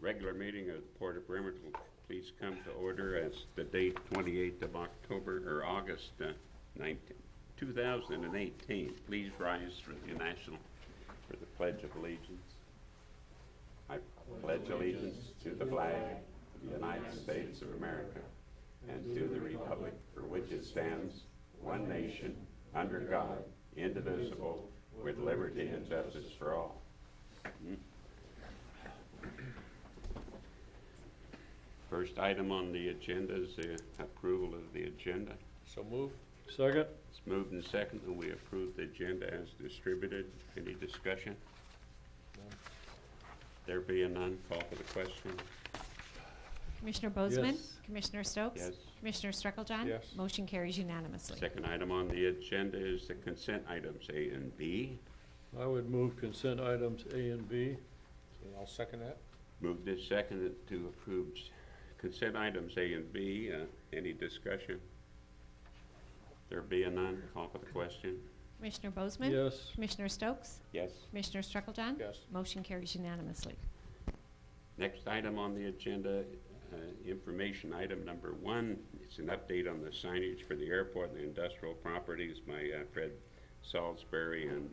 Regular meeting of the Port of Bremerton. Please come to order as the date 28th of October, or August 19, 2018. Please rise for the for the Pledge of Allegiance. I pledge allegiance to the flag of the United States of America and to the republic for which it stands, one nation, under God, indivisible, with liberty and justice for all. First item on the agenda is the approval of the agenda. So move. Second. It's moved and seconded that we approve the agenda as distributed. Any discussion? None. There being none, call for the question. Commissioner Bozeman? Yes. Commissioner Stokes? Yes. Commissioner Strucklejohn? Yes. Motion carries unanimously. Second item on the agenda is the consent items A and B. I would move consent items A and B. Okay, I'll second that. Moved and seconded to approve consent items A and B. Any discussion? There being none, call for the question. Commissioner Bozeman? Yes. Commissioner Stokes? Yes. Commissioner Strucklejohn? Yes. Motion carries unanimously. Next item on the agenda, information item number 1. It's an update on the signage for the airport and the industrial properties by Fred Salisbury and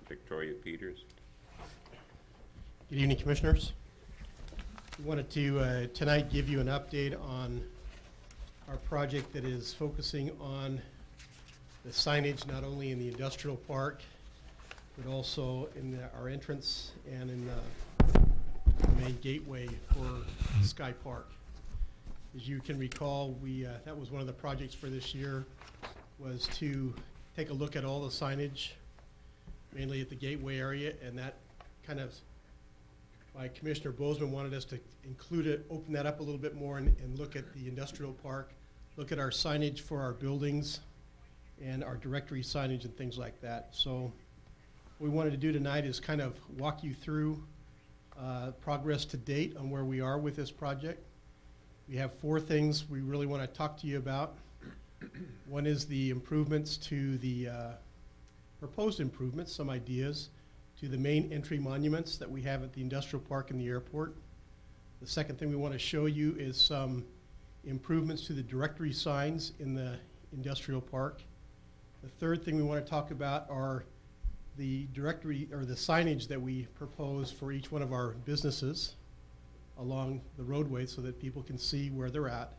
Victoria Peters. Good evening, Commissioners. We wanted to tonight give you an update on our project that is focusing on the signage not only in the industrial park, but also in our entrance and in the main gateway for Sky Park. As you can recall, that was one of the projects for this year, was to take a look at all the signage, mainly at the gateway area, and that kind of, Commissioner Bozeman wanted us to include it, open that up a little bit more and look at the industrial park, look at our signage for our buildings and our directory signage and things like that. So what we wanted to do tonight is kind of walk you through progress to date on where we are with this project. We have 4 things we really want to talk to you about. One is the improvements to the proposed improvements, some ideas to the main entry monuments that we have at the industrial park and the airport. The second thing we want to show you is some improvements to the directory signs in the industrial park. The third thing we want to talk about are the directory or the signage that we propose for each one of our businesses along the roadway so that people can see where they're at.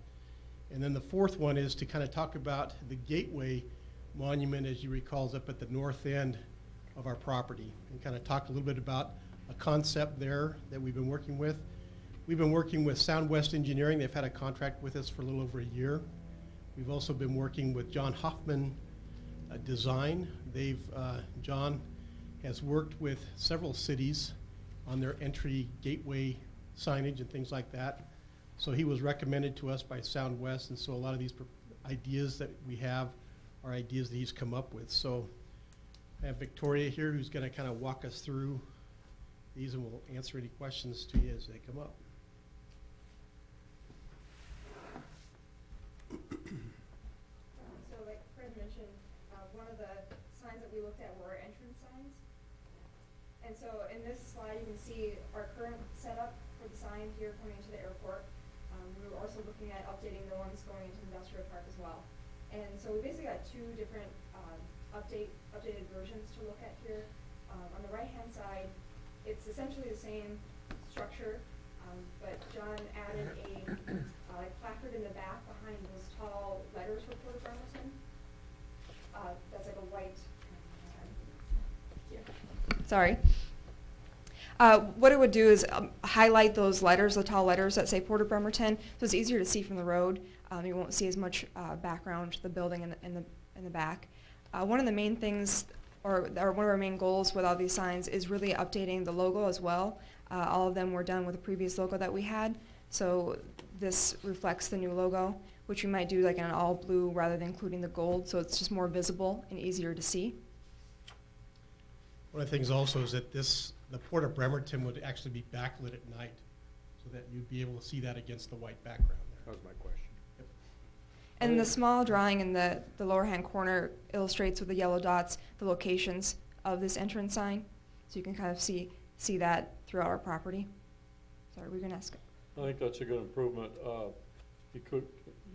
And then the fourth one is to kind of talk about the gateway monument, as you recall, is up at the north end of our property, and kind of talk a little bit about a concept there that we've been working with. We've been working with Soundwest Engineering. They've had a contract with us for a little over a year. We've also been working with John Hoffman Design. John has worked with several cities on their entry gateway signage and things like that. So he was recommended to us by Soundwest, and so a lot of these ideas that we have are ideas that he's come up with. So I have Victoria here who's going to kind of walk us through these, and we'll answer any questions to you as they come up. So like Fred mentioned, one of the signs that we looked at were entrance signs. And so in this slide, you can see our current setup for the sign here coming into the airport. We were also looking at updating the ones going into the industrial park as well. And so we basically got 2 different updated versions to look at here. On the right-hand side, it's essentially the same structure, but John added a placard in the back behind those tall letters for Port of Bremerton. That's like a white. Sorry. What it would do is highlight those letters, the tall letters that say Port of Bremerton, so it's easier to see from the road. You won't see as much background to the building in the back. One of the main things, or one of our main goals with all these signs is really updating the logo as well. All of them were done with the previous logo that we had, so this reflects the new logo, which we might do like in an all blue rather than including the gold, so it's just more visible and easier to see. One of the things also is that the Port of Bremerton would actually be backlit at night, so that you'd be able to see that against the white background there. That was my question. Yep. And the small drawing in the lower hand corner illustrates with the yellow dots the locations of this entrance sign, so you can kind of see that throughout our property. So sorry, we're gonna ask. I think that's a good improvement.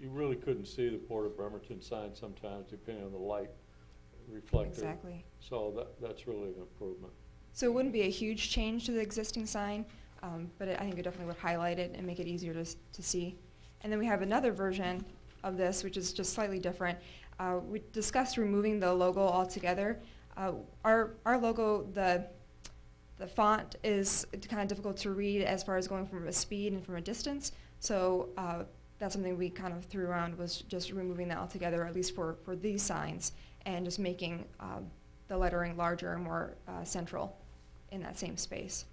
You really couldn't see the Port of Bremerton sign sometimes depending on the light reflector. Exactly. So that's really an improvement. So it wouldn't be a huge change to the existing sign, but I think it definitely would highlight it and make it easier to see. And then we have another version of this, which is just slightly different. We discussed removing the logo altogether. Our logo, the font is kind of difficult to read as far as going from a speed and from a distance. So that's something we kind of threw around, was just removing that altogether, at least for these signs, and just making the lettering larger and more central in that same space.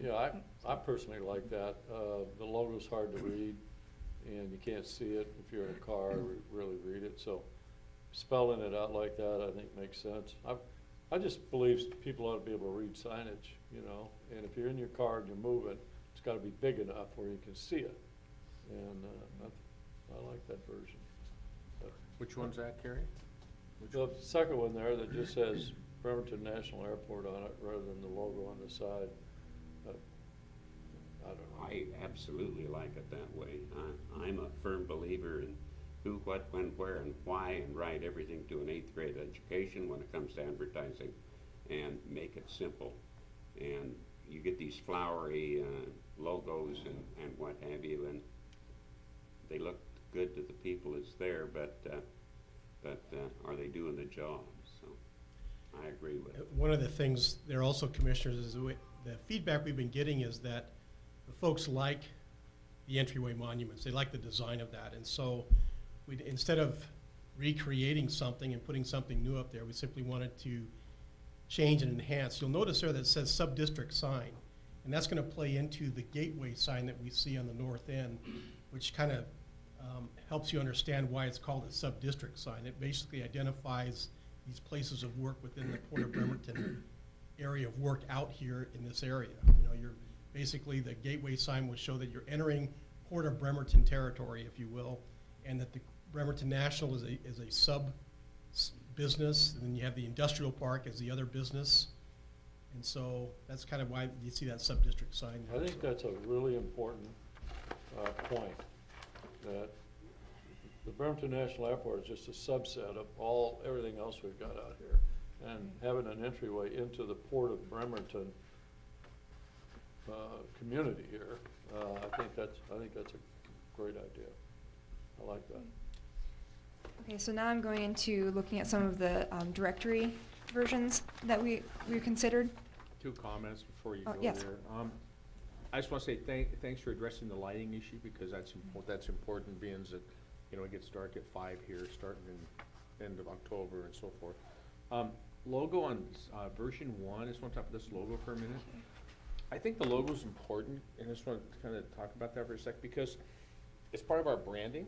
Yeah, I personally like that. The logo's hard to read, and you can't see it if you're in a car or really read it. So spelling it out like that, I think, makes sense. I just believe people ought to be able to read signage, you know. And if you're in your car and you're moving, it's got to be big enough where you can see it. And I like that version. Which one's that, Carrie? The second one there that just says Bremerton National Airport on it rather than the logo on the side. I don't know. I absolutely like it that way. I'm a firm believer in who, what, when, where, and why, and write everything to an 8th grade education when it comes to advertising, and make it simple. And you get these flowery logos and what have you, and they look good to the people that's there, but are they doing the job? So I agree with it. One of the things there also, Commissioners, is the feedback we've been getting is that the folks like the entryway monuments. They like the design of that. And so instead of recreating something and putting something new up there, we simply wanted to change and enhance. You'll notice there that it says sub-district sign, and that's going to play into the gateway sign that we see on the north end, which kind of helps you understand why it's called a sub-district sign. It basically identifies these places of work within the Port of Bremerton area of work out here in this area. You know, you're basically, the gateway sign will show that you're entering Port of Bremerton territory, if you will, and that the Bremerton National is a sub business, and then you have the industrial park as the other business. And so that's kind of why you see that sub-district sign there. I think that's a really important point, that the Bremerton National Airport is just a subset of everything else we've got out here. And having an entryway into the Port of Bremerton community here, I think that's a great idea. I like that. Okay, so now I'm going into looking at some of the directory versions that we considered. 2 comments before you Oh, go yes. there. I just want to say thanks for addressing the lighting issue, because that's important, being that, you know, it gets dark at 5 here, starting in end of October and so forth. Logo on version 1, I just want to talk about this logo for a minute. I think the logo is important, and I just want to kind of talk about that for a sec, because it's part of our branding.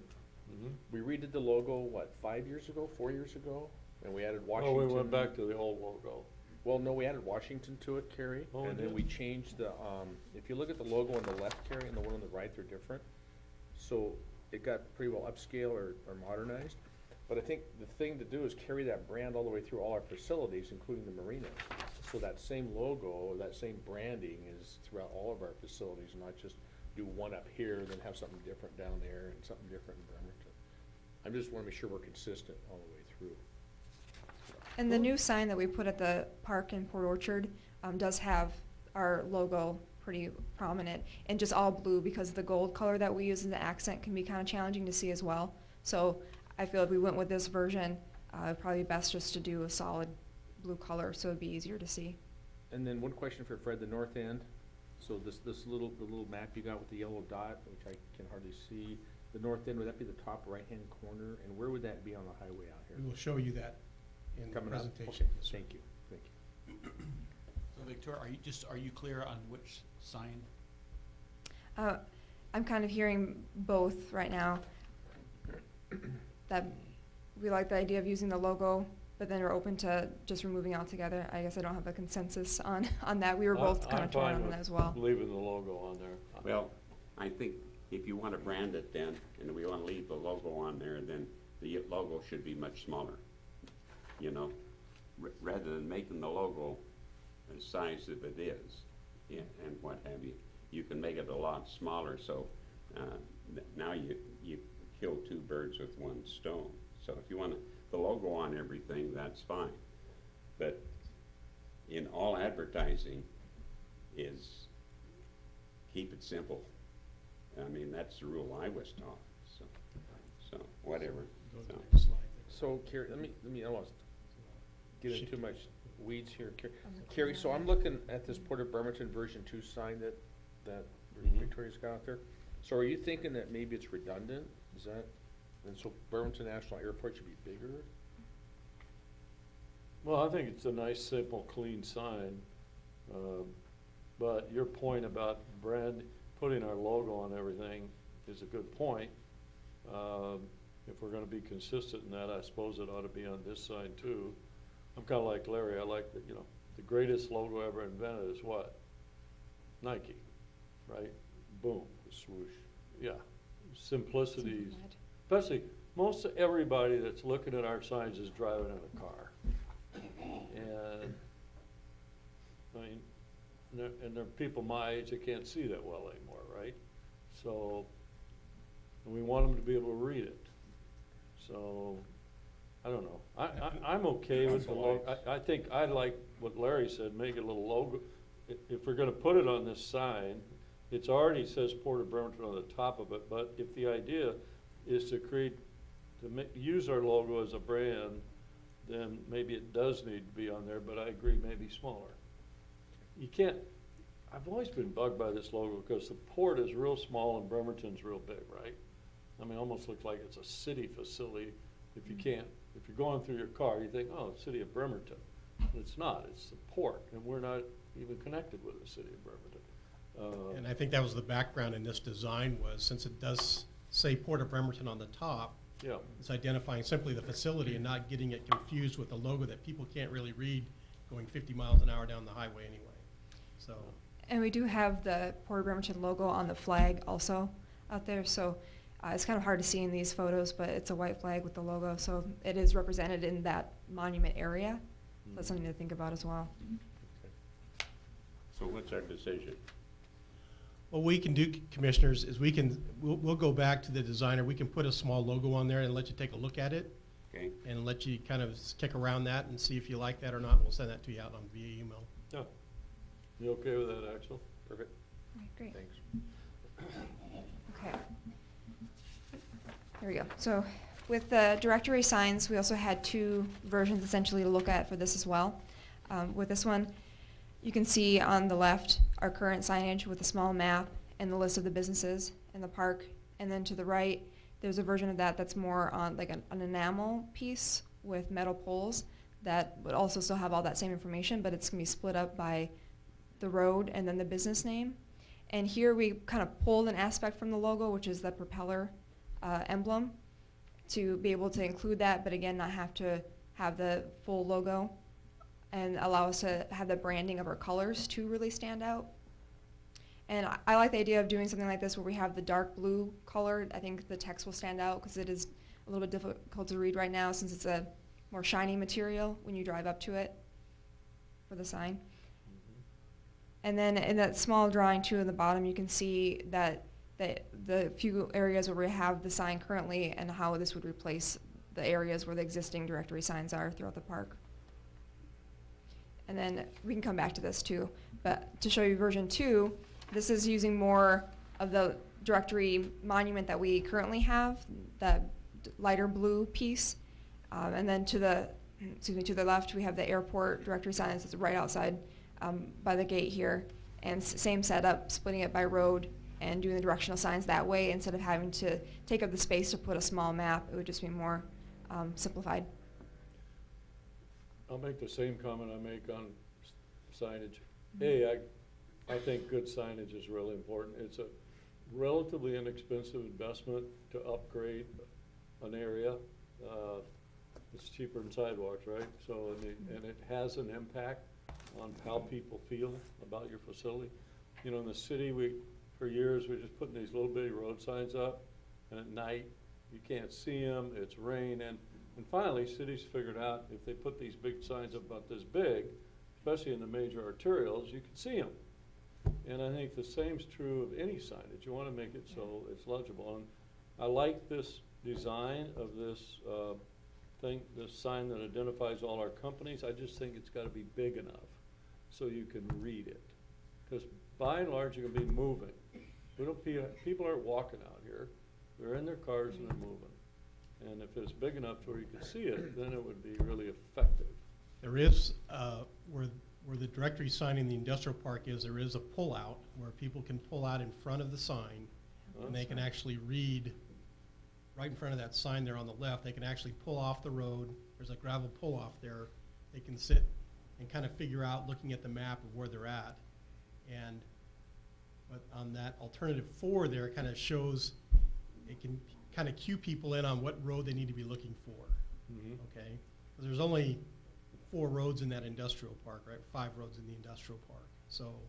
Mm-hmm. We redid the logo, what, 5 years ago, 4 years ago? And we added Oh, Washington. we went back to the old logo. Well, no, we added Washington to it, Carrie, Oh, and we then did? we changed the, if you look at the logo on the left, Carrie, and the one on the right, they're different. So it got pretty well upscale or modernized. But I think the thing to do is carry that brand all the way through all our facilities, including the marina. So that same logo, or that same branding is throughout all of our facilities, not just do one up here, then have something different down there and something different in Bremerton. I just want to make sure we're consistent all the way through. And the new sign that we put at the park in Port Orchard does have our logo pretty prominent, and just all blue, because the gold color that we use in the accent can be kind of challenging to see as well. So I feel if we went with this version, it'd probably be best just to do a solid blue color, so it'd be easier to see. And then one question for Fred, the north end. So the little map you got with the yellow dot, which I can hardly see, the north end, would that be the top right-hand corner? And where would that be on the highway out here? We will show you that in the Coming up? presentation. Okay, Yes, sir. thank you, thank you. So Victoria, are you clear on which sign? I'm kind of hearing both right now. That we like the idea of using the logo, but then we're open to just removing altogether. I guess I don't have a consensus on that. We were both kind of torn on that as well. Leaving the logo on there. Well, I think if you want to brand it then, and we want to leave the logo on there, then the logo should be much smaller. You know, rather than making the logo the size that it is, yeah, and what have you. You can make it a lot smaller, so now you kill two birds with one stone. So if you want the logo on everything, that's fine. But in all advertising is keep it simple. I mean, that's the rule I was taught, so whatever. Go to So. the next slide. So Carrie, let me, I don't want to get into too much weeds here. On the Carrie, so corner. I'm looking at this Port of Bremerton version 2 sign that Mhm. Victoria's got out there. So are you thinking that maybe it's redundant? Is that, and so Bremerton National Airport should be bigger? Well, I think it's a nice, simple, clean sign. But your point about putting our logo on everything is a good point. If we're gonna be consistent in that, I suppose it ought to be on this sign too. I'm kinda like Larry, I like that, the greatest logo ever invented is what? Nike, right? Boom, Swoosh. yeah. Simplicity, Something red. especially, most of everybody that's looking at our signs is driving in a car. And, I mean, and there are people my age that can't see that well anymore, right? So, and we want them to be able to read it. So, I don't know. I'm okay with the logo. I think I like what Larry said, make it a little logo. If we're gonna put it on this sign, it's already says Port of Bremerton on the top of it, but if the idea is to use our logo as a brand, then maybe it does need to be on there, but I agree, maybe smaller. You can't, I've always been bugged by this logo because the port is real small and Bremerton's real big, right? I mean, it almost looks like it's a city facility. If you're going through your car, you think, oh, it's city of Bremerton. It's not, it's the port, and we're not even connected with the city of Bremerton. And I think that was the background in this design was, since it does say Port of Bremerton on the top, Yeah, it's identifying simply the facility and not getting it confused with the logo that people can't really read going 50 miles an hour down the highway anyway. So, And we do have the Port of Bremerton logo on the flag also out there, so it's kind of hard to see in these photos, but it's a white flag with the logo, so it is represented in that monument area. So that's something to think about as well. So what's our decision? what we can do, commissioners, is we'll go back to the designer, we can put a small logo on there and let you take a look at it, Okay, and let you kind of kick around that and see if you like that or not. We'll send that to you out on via email. yeah. You okay with that, Axel? Perfect, All right, great. thanks. Okay. There we go. So with the directory signs, we also had two versions essentially to look at for this as well. With this one, you can see on the left our current signage with a small map and the list of the businesses in the park. And then to the right, there's a version of that that's more on like an enamel piece with metal poles that would also still have all that same information, but it's going to be split up by the road and then the business name. And here we kind of pulled an aspect from the logo, which is the propeller emblem, to be able to include that, but again, not have to have the full logo, and allow us to have the branding of our colors to really stand out. And I like the idea of doing something like this where we have the dark blue color. I think the text will stand out because it is a little bit difficult to read right now since it's a more shiny material when you drive up to it for the sign. And then in that small drawing too in the bottom, you can see that the few areas where we have the sign currently and how this would replace the areas where the existing directory signs are throughout the park. And then we can come back to this too, but to show you version 2, this is using more of the directory monument that we currently have, the lighter blue piece. And then to the left, we have the airport directory signs that's right outside by the gate here, and same setup, splitting it by road and doing the directional signs that way instead of having to take up the space to put a small map. It would just be more simplified. I'll make the same comment I make on signage. Hey, I think good signage is really important. It's a relatively inexpensive investment to upgrade an area. It's cheaper than sidewalks, right? So, and it has an impact on how people feel about your facility. You know, in the city, for years, we're just putting these little bitty road signs up, and at night, you can't see them, it's raining. And finally, cities figured out if they put these big signs up about this big, especially in the major arterials, you can see them. And I think the same's true of any signage. You wanna make it so it's legible. And I like this design of this, thing, this sign that identifies all our companies. I just think it's gotta be big enough so you can read it. Cause by and large, you're gonna be moving. People aren't walking out here. They're in their cars and they're moving. And if it's big enough to where you can see it, then it would be really effective. There is, where the directory sign in the industrial park is, there is a pull-out where people can pull out in front of the sign, and they can actually read right in front of that sign there on the left. They can actually pull off the road. There's a gravel pull-off there. They can sit and kind of figure out, looking at the map of where they're at. But on that alternative 4 there, it kind of shows, it can kind of cue people in on what road they need to be looking for. Mhm. Okay? 'Cause there's only 4 roads in that industrial park, right? 5 roads in the industrial park. So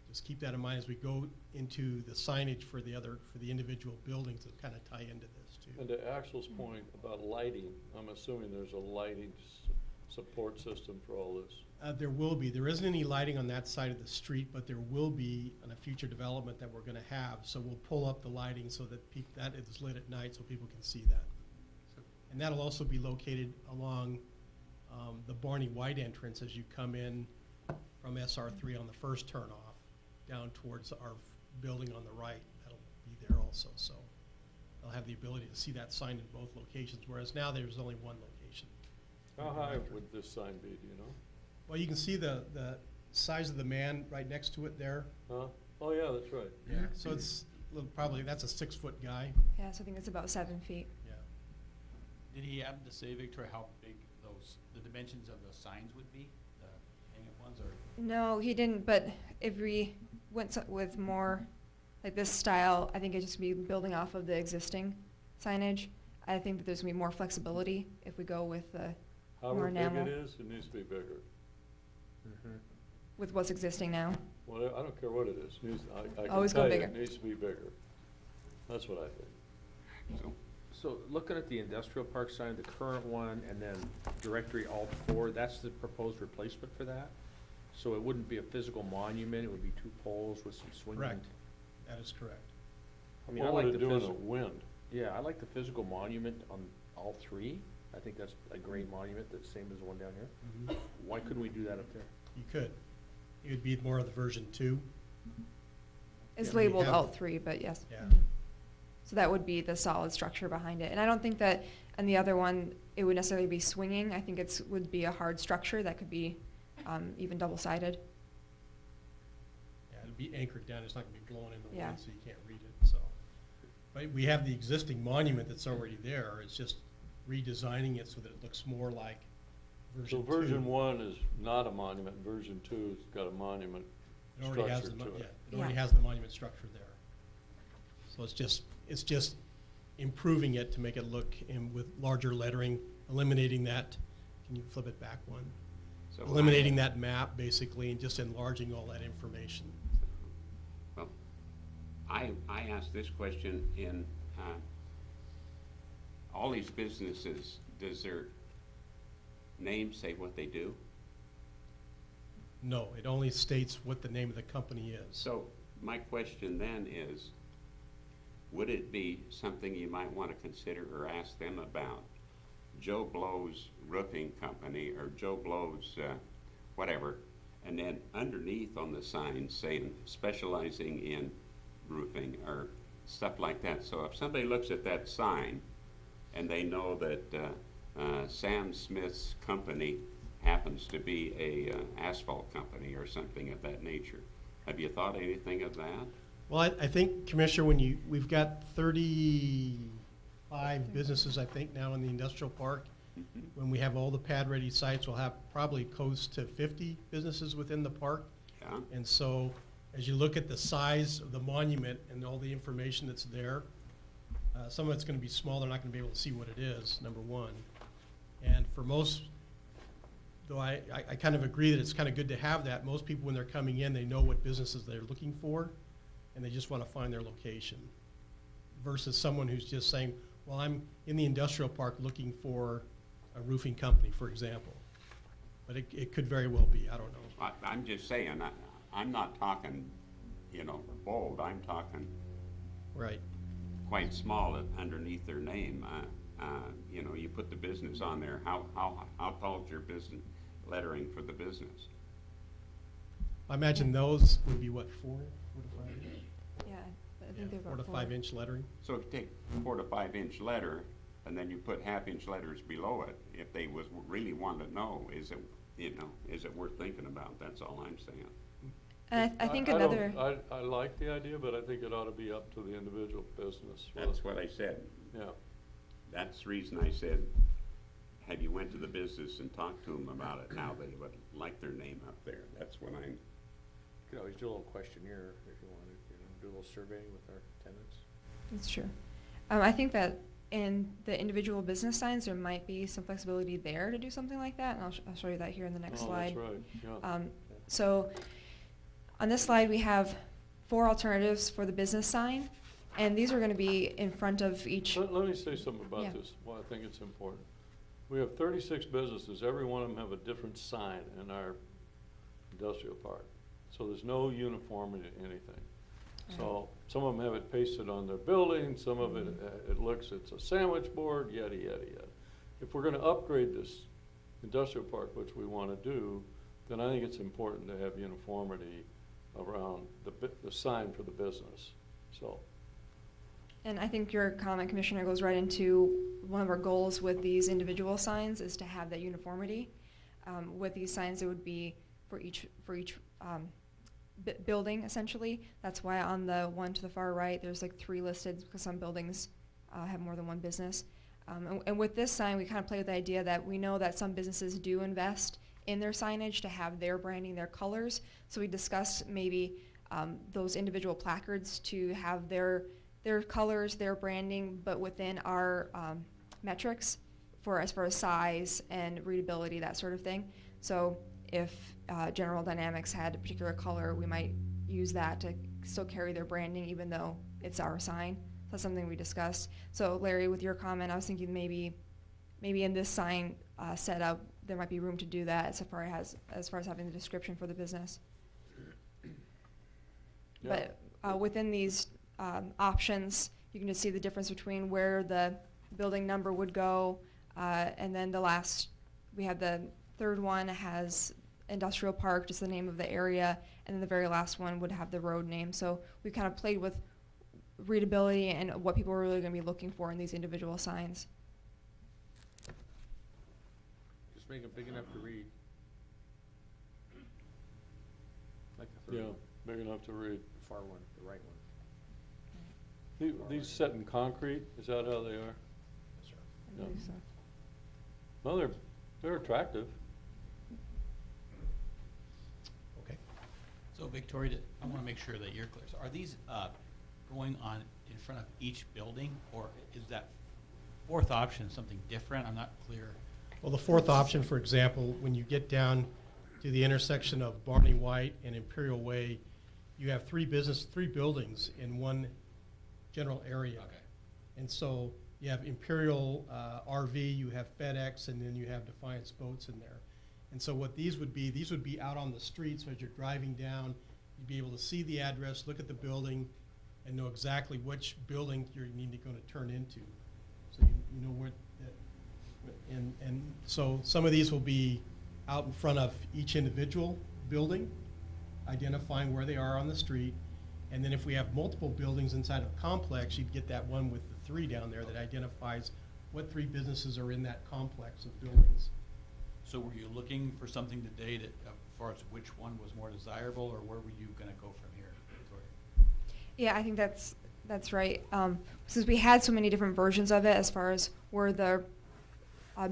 just keep that in mind as we go into the signage for the individual buildings that kind of tie into this too. And to Axel's point about lighting, I'm assuming there's a lighting support system for all this. There will be. There isn't any lighting on that side of the street, but there will be on a future development that we're gonna have. So we'll pull up the lighting so that that is lit at night so people can see that. And that'll also be located along the Barney White entrance as you come in from SR3 on the first turnoff down towards our building on the right. That'll be there also. So they'll have the ability to see that sign in both locations, whereas now there's only one location. How high would this sign be, do you know? Well, you can see the size of the man right next to it there. Huh? Oh, yeah, that's right. Yeah. So it's probably, that's a 6-foot guy. Yeah, so I think it's about 7 feet. Yeah. Did he happen to say, Victor, how big the dimensions of the signs would be, the hang-up ones, or? No, he didn't, but if we went with more like this style, I think it'd just be building off of the existing signage. I think that there's gonna be more flexibility if we go with the However more big enamel it is, it needs to be bigger. with what's existing now. Well, I don't care what it is. I Always can go tell you bigger. it needs to be bigger. That's what I think. So looking at the industrial park sign, the current one, and then directory alt 4, that's the proposed replacement for that? So it wouldn't be a physical monument, it would be 2 poles with some swinging? Correct. That is correct. I mean, I What like would the it do in the physical, wind? yeah, I like the physical monument on all 3. I think that's a great monument, that's same as the one down here. Why couldn't we do that up there? You could. It would be more of the version 2. It's Yeah, we labeled have- alt 3, but yes. Yeah. So that would be the solid structure behind it. And I don't think that on the other one, it would necessarily be swinging. I think would be a hard structure that could be even double-sided. Yeah, it'd be anchored down. It's not gonna be blowing in the Yeah. wind, so you can't read it, so. But we have the existing monument that's already there. It's just redesigning it so that it looks more like So version 2. version 1 is not a monument, version 2's got a monument It already has structure the, to yeah, it. it already Yeah. has the monument structure there. So it's just improving it to make it look with larger lettering, eliminating that, can you flip it back one? So Eliminating that map, basically, and just enlarging all that information. Well, I asked this question in, all these businesses, does their name say what they do? No, it only states what the name of the company is. So my question then is, would it be something you might want to consider or ask them about? Joe Blow's Roofing Company or Joe Blow's whatever, and then underneath on the sign saying specializing in roofing or stuff like that. So if somebody looks at that sign and they know that Sam Smith's company happens to be a asphalt company or something of that nature, have you thought anything of that? Well, I think, Commissioner, we've got 35 businesses, I think, now in the industrial park. Mhm. When we have all the pad-ready sites, we'll have probably close to 50 businesses within the park. Yeah. And so, as you look at the size of the monument and all the information that's there, some of it's gonna be small, they're not gonna be able to see what it is, number one. And for most, though I kind of agree that it's kind of good to have that, most people, when they're coming in, they know what businesses they're looking for, and they just want to find their location. Versus someone who's just saying, well, I'm in the industrial park looking for a roofing company, for example. But it could very well be, I don't know. I'm just saying, I'm not talking, you know, bold, I'm talking Right. quite small underneath their name. You know, you put the business on there, how tall's your business lettering for the business? I imagine those would be what, 4 to 5 inch? Yeah, I think they're about 4 to 5 inch lettering? So if you take 4 to 5 inch letter, and then you put half-inch letters below it, if they really want to know, is it worth thinking about? That's all I'm saying. And I think don't- another, I like the idea, but I think it ought to be up to the individual business. That's what I said. Yeah, That's the reason I said, have you went to the business and talked to them about it, how they would like their name up there? That's what I'm, You could always do a little questionnaire if you wanted, do a little survey with our tenants. that's true. I think that in the individual business signs, there might be some flexibility there to do something like that, and I'll show you that here in the next oh, slide. that's right, yeah. So on this slide, we have 4 alternatives for the business sign, and these are going to be in front of each. Let me say something Yeah. about this, why I think it's important. We have 36 businesses, every one of them have a different sign in our industrial park. So there's no uniformity to anything. So some of them have it pasted on their building, some of it, it's a sandwich board, yada, yada, yada. If we're gonna upgrade this industrial park, which we wanna do, then I think it's important to have uniformity around the sign for the business, so. And I think your comment, Commissioner, goes right into one of our goals with these individual signs is to have that uniformity. With these signs, it would be for each building, essentially. That's why on the one to the far right, there's like 3 listed, because some buildings have more than one business. And with this sign, we kind of play with the idea that we know that some businesses do invest in their signage to have their branding, their colors. So we discussed maybe those individual placards to have their colors, their branding, but within our metrics for as far as size and readability, that sort of thing. So if General Dynamics had a particular color, we might use that to still carry their branding even though it's our sign. That's something we discussed. So Larry, with your comment, I was thinking maybe in this sign setup, there might be room to do that as far as having the description for the business. Yeah. But within these options, you can just see the difference between where the building number would go, and then we have the third one has industrial park, just the name of the area, and then the very last one would have the road name. So we kind of played with readability and what people are really going to be looking for in these individual signs. Just make it big enough to read. Like the Yeah, third one, big enough to read. the far one, the right one. These set in concrete, is that how they are? Yes, sir. I believe so. Well, they're attractive. Okay. So Victoria, I want to make sure that you're clear. So are these going on in front of each building, or is that 4th option something different? I'm not clear. Well, the 4th option, for example, when you get down to the intersection of Barney White and Imperial Way, you have 3 buildings in one general area. Okay. And so you have Imperial RV, you have FedEx, and then you have Defiance Boats in there. And so what these would be out on the street, so as you're driving down, you'd be able to see the address, look at the building, and know exactly which building you're going to turn into. So you know where that, and so some of these will be out in front of each individual building, identifying where they are on the street. And then if we have multiple buildings inside of a complex, you'd get that one with the 3 down there that identifies what 3 businesses are in that complex of buildings. So were you looking for something today that, as far as which one was more desirable, or where were you going to go from here, Victoria? Yeah, I think that's right. Since we had so many different versions of it as far as where the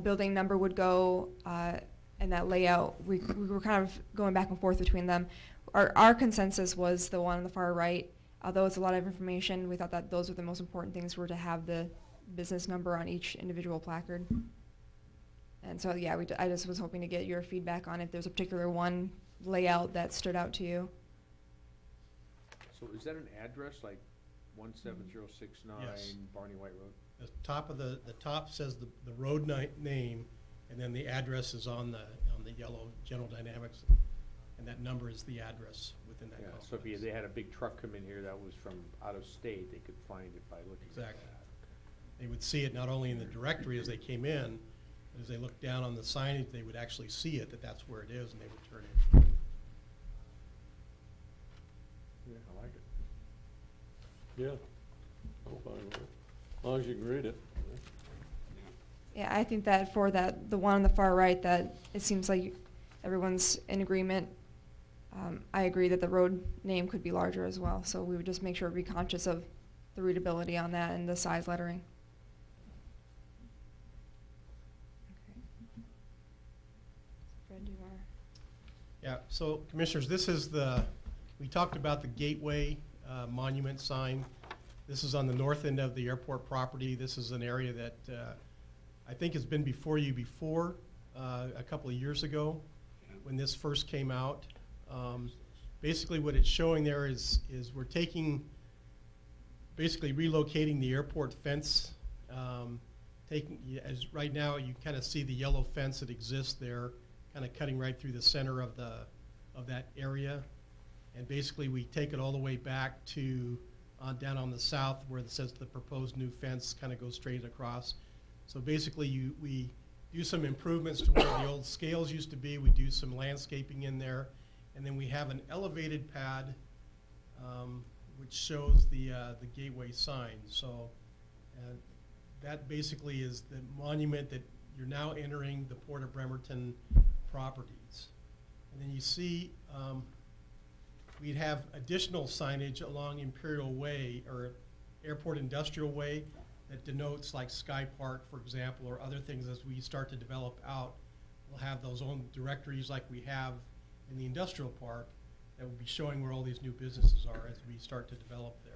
building number would go and that layout, we were kind of going back and forth between them. Our consensus was the one on the far right. Although it's a lot of information, we thought that those were the most important things, were to have the business number on each individual placard. And so, yeah, I just was hoping to get your feedback on if there's a particular one layout that stood out to you. So is that an address, like 17069 Yes. Barney White Road? The top says the road name, and then the address is on the yellow General Dynamics and that number is the address within that Yeah, complex. so if they had a big truck come in here that was from out of state, they could find it by looking at that. Exactly. They would see it not only in the directory as they came in, but as they looked down on the signage, they would actually see it, that that's where it is, and they would turn it. Yeah, I like it. Yeah, I'm fine with it, as long as you can read it. Yeah, I think that for that, the one on the far right, that it seems like everyone's in agreement. I agree that the road name could be larger as well, so we would just make sure to be conscious of the readability on that and the size lettering. Okay. Fred, do you want to? Yeah, so Commissioners, this is we talked about the Gateway monument sign. This is on the north end of the airport property. This is an area that I think has been before you before, a couple of years ago when this first came out. Basically what it's showing there is we're basically relocating the airport fence. As right now you kind of see the yellow fence that exists there, kind of cutting right through the center of that area. And basically we take it all the way back to down on the south where it says the proposed new fence kind of goes straight across. So basically we do some improvements to where the old scales used to be. We do some landscaping in there. And then we have an elevated pad which shows the gateway sign. So that basically is the monument that you're now entering the Port of Bremerton properties. And then you see we'd have additional signage along Imperial Way or Airport Industrial Way that denotes like Sky Park, for example, or other things as we start to develop out. We'll have those own directories like we have in the industrial park that will be showing where all these new businesses are as we start to develop there.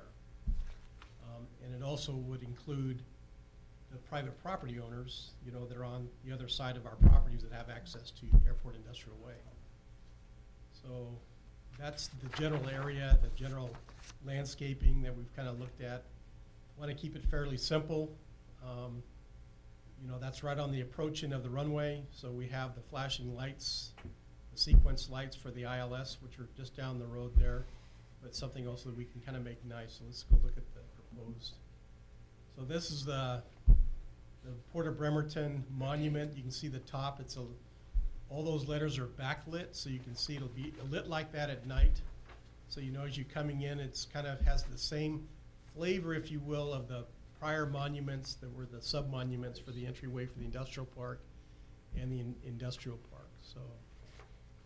And it also would include the private property owners, that are on the other side of our properties that have access to Airport Industrial Way. So that's the general area, the general landscaping that we've kind of looked at. Want to keep it fairly simple. That's right on the approach end of the runway. So we have the flashing lights, the sequence lights for the ILS, which are just down the road there. But something else that we can kind of make nice. So let's go look at the proposed. So this is the Port of Bremerton monument. You can see the top. All those letters are backlit, so you can see it'll be lit like that at night. So as you're coming in, it's kind of has the same flavor, if you will, of the prior monuments that were the sub-monuments for the entryway for the industrial park and the industrial park. So.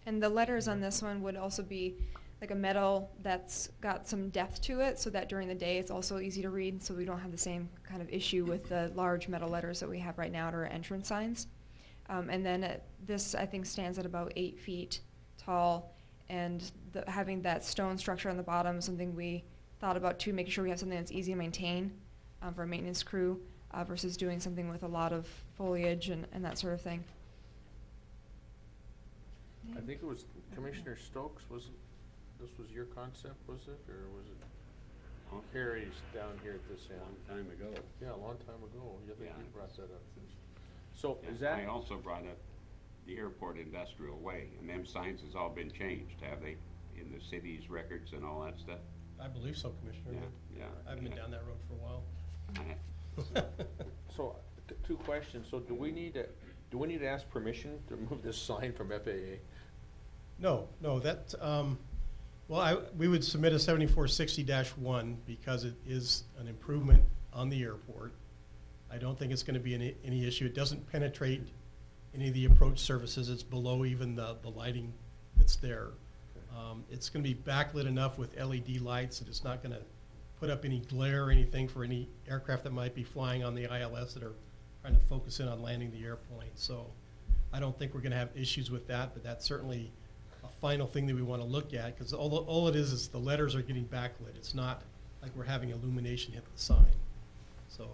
And the letters on this one would also be like a metal that's got some depth to it, so that during the day it's also easy to read, so we don't have the same kind of issue with the large metal letters that we have right now at our entrance signs. And then this, I think, stands at about 8 feet tall, and having that stone structure on the bottom is something we thought about too, making sure we have something that's easy to maintain for a maintenance crew versus doing something with a lot of foliage and that sort of thing. I think it was Commissioner Stokes, this was your concept, was it, or was it Harry's down here at this end? Long time ago. Yeah, a long time ago. I think Yeah. you brought that up. So And is that? I also brought up the Airport Industrial Way, and them signs has all been changed, have they, in the city's records and all that stuff? I believe so, Commissioner. Yeah. I've been down that road for a while. So, two questions. So do we need to ask permission to remove this sign from FAA? No, that, we would submit a 7460-1 because it is an improvement on the airport. I don't think it's going to be any issue. It doesn't penetrate any of the approach surfaces. It's below even the lighting that's there. It's going to be backlit enough with LED lights that it's not going to put up any glare or anything for any aircraft that might be flying on the ILS that are trying to focus in on landing the airplane. So I don't think we're going to have issues with that, but that's certainly a final thing that we want to look at, because all it is the letters are getting backlit. It's not like we're having illumination hit the sign. So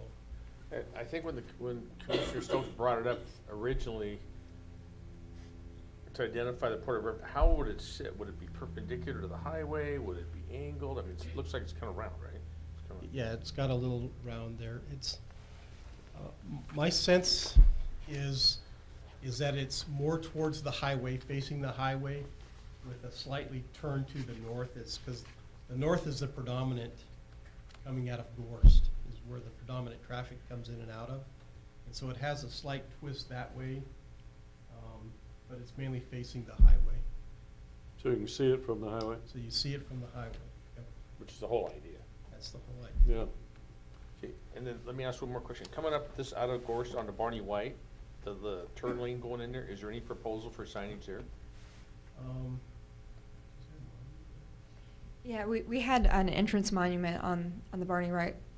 I think when Commissioner Stokes brought it up originally to identify the Port of Bremerton, how would it sit? Would it be perpendicular to the highway? Would it be angled? I mean, it looks like it's kind of round, right? yeah, it's got a little round there. It's my sense is that it's more towards the highway, facing the highway, with a slightly turn to the north. It's because the north is the predominant coming out of Gorst, is where the predominant traffic comes in and out of. And so it has a slight twist that way, but it's mainly facing the highway. So you can see it from the highway? So you see it from the highway. Yep, Which is the whole idea. that's the whole idea. Yeah. Okay, and then let me ask one more question. Coming up this out of Gorse onto Barney White, the turn lane going in there, is there any proposal for signage there? Yeah, we had an entrance monument on the Barney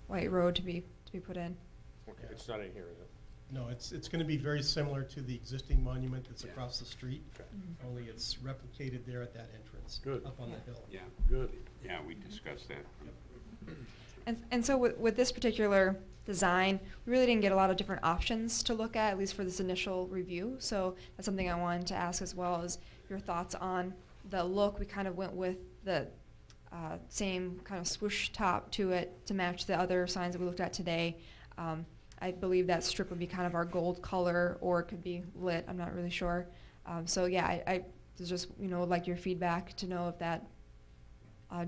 White Road to be put in. Okay, it's not in here, is it? No, it's gonna be very similar to the existing monument that's Yeah. across the street, Okay. only it's replicated there at that entrance. Good. Up on the Yeah. hill. Yeah, Good. yeah, we discussed that. And so with this particular design, we really didn't get a lot of different options to look at least for this initial review. So that's something I wanted to ask as well, is your thoughts on the look. We kind of went with the same kind of swoosh top to it to match the other signs that we looked at today. I believe that strip would be kind of our gold color, or it could be lit. I'm not really sure. So yeah, I just would like your feedback to know if that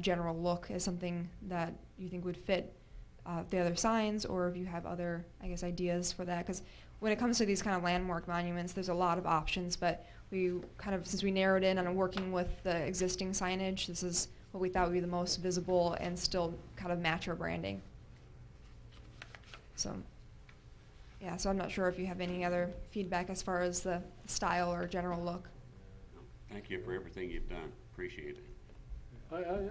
general look is something that you think would fit the other signs, or if you have other, I guess, ideas for that. Because when it comes to these kind of landmark monuments, there's a lot of options, but we kind of, since we narrowed in on working with the existing signage, this is what we thought would be the most visible and still kind of match our branding. So, yeah, so I'm not sure if you have any other feedback as far as the style or general look. Thank you for everything you've done, appreciate it.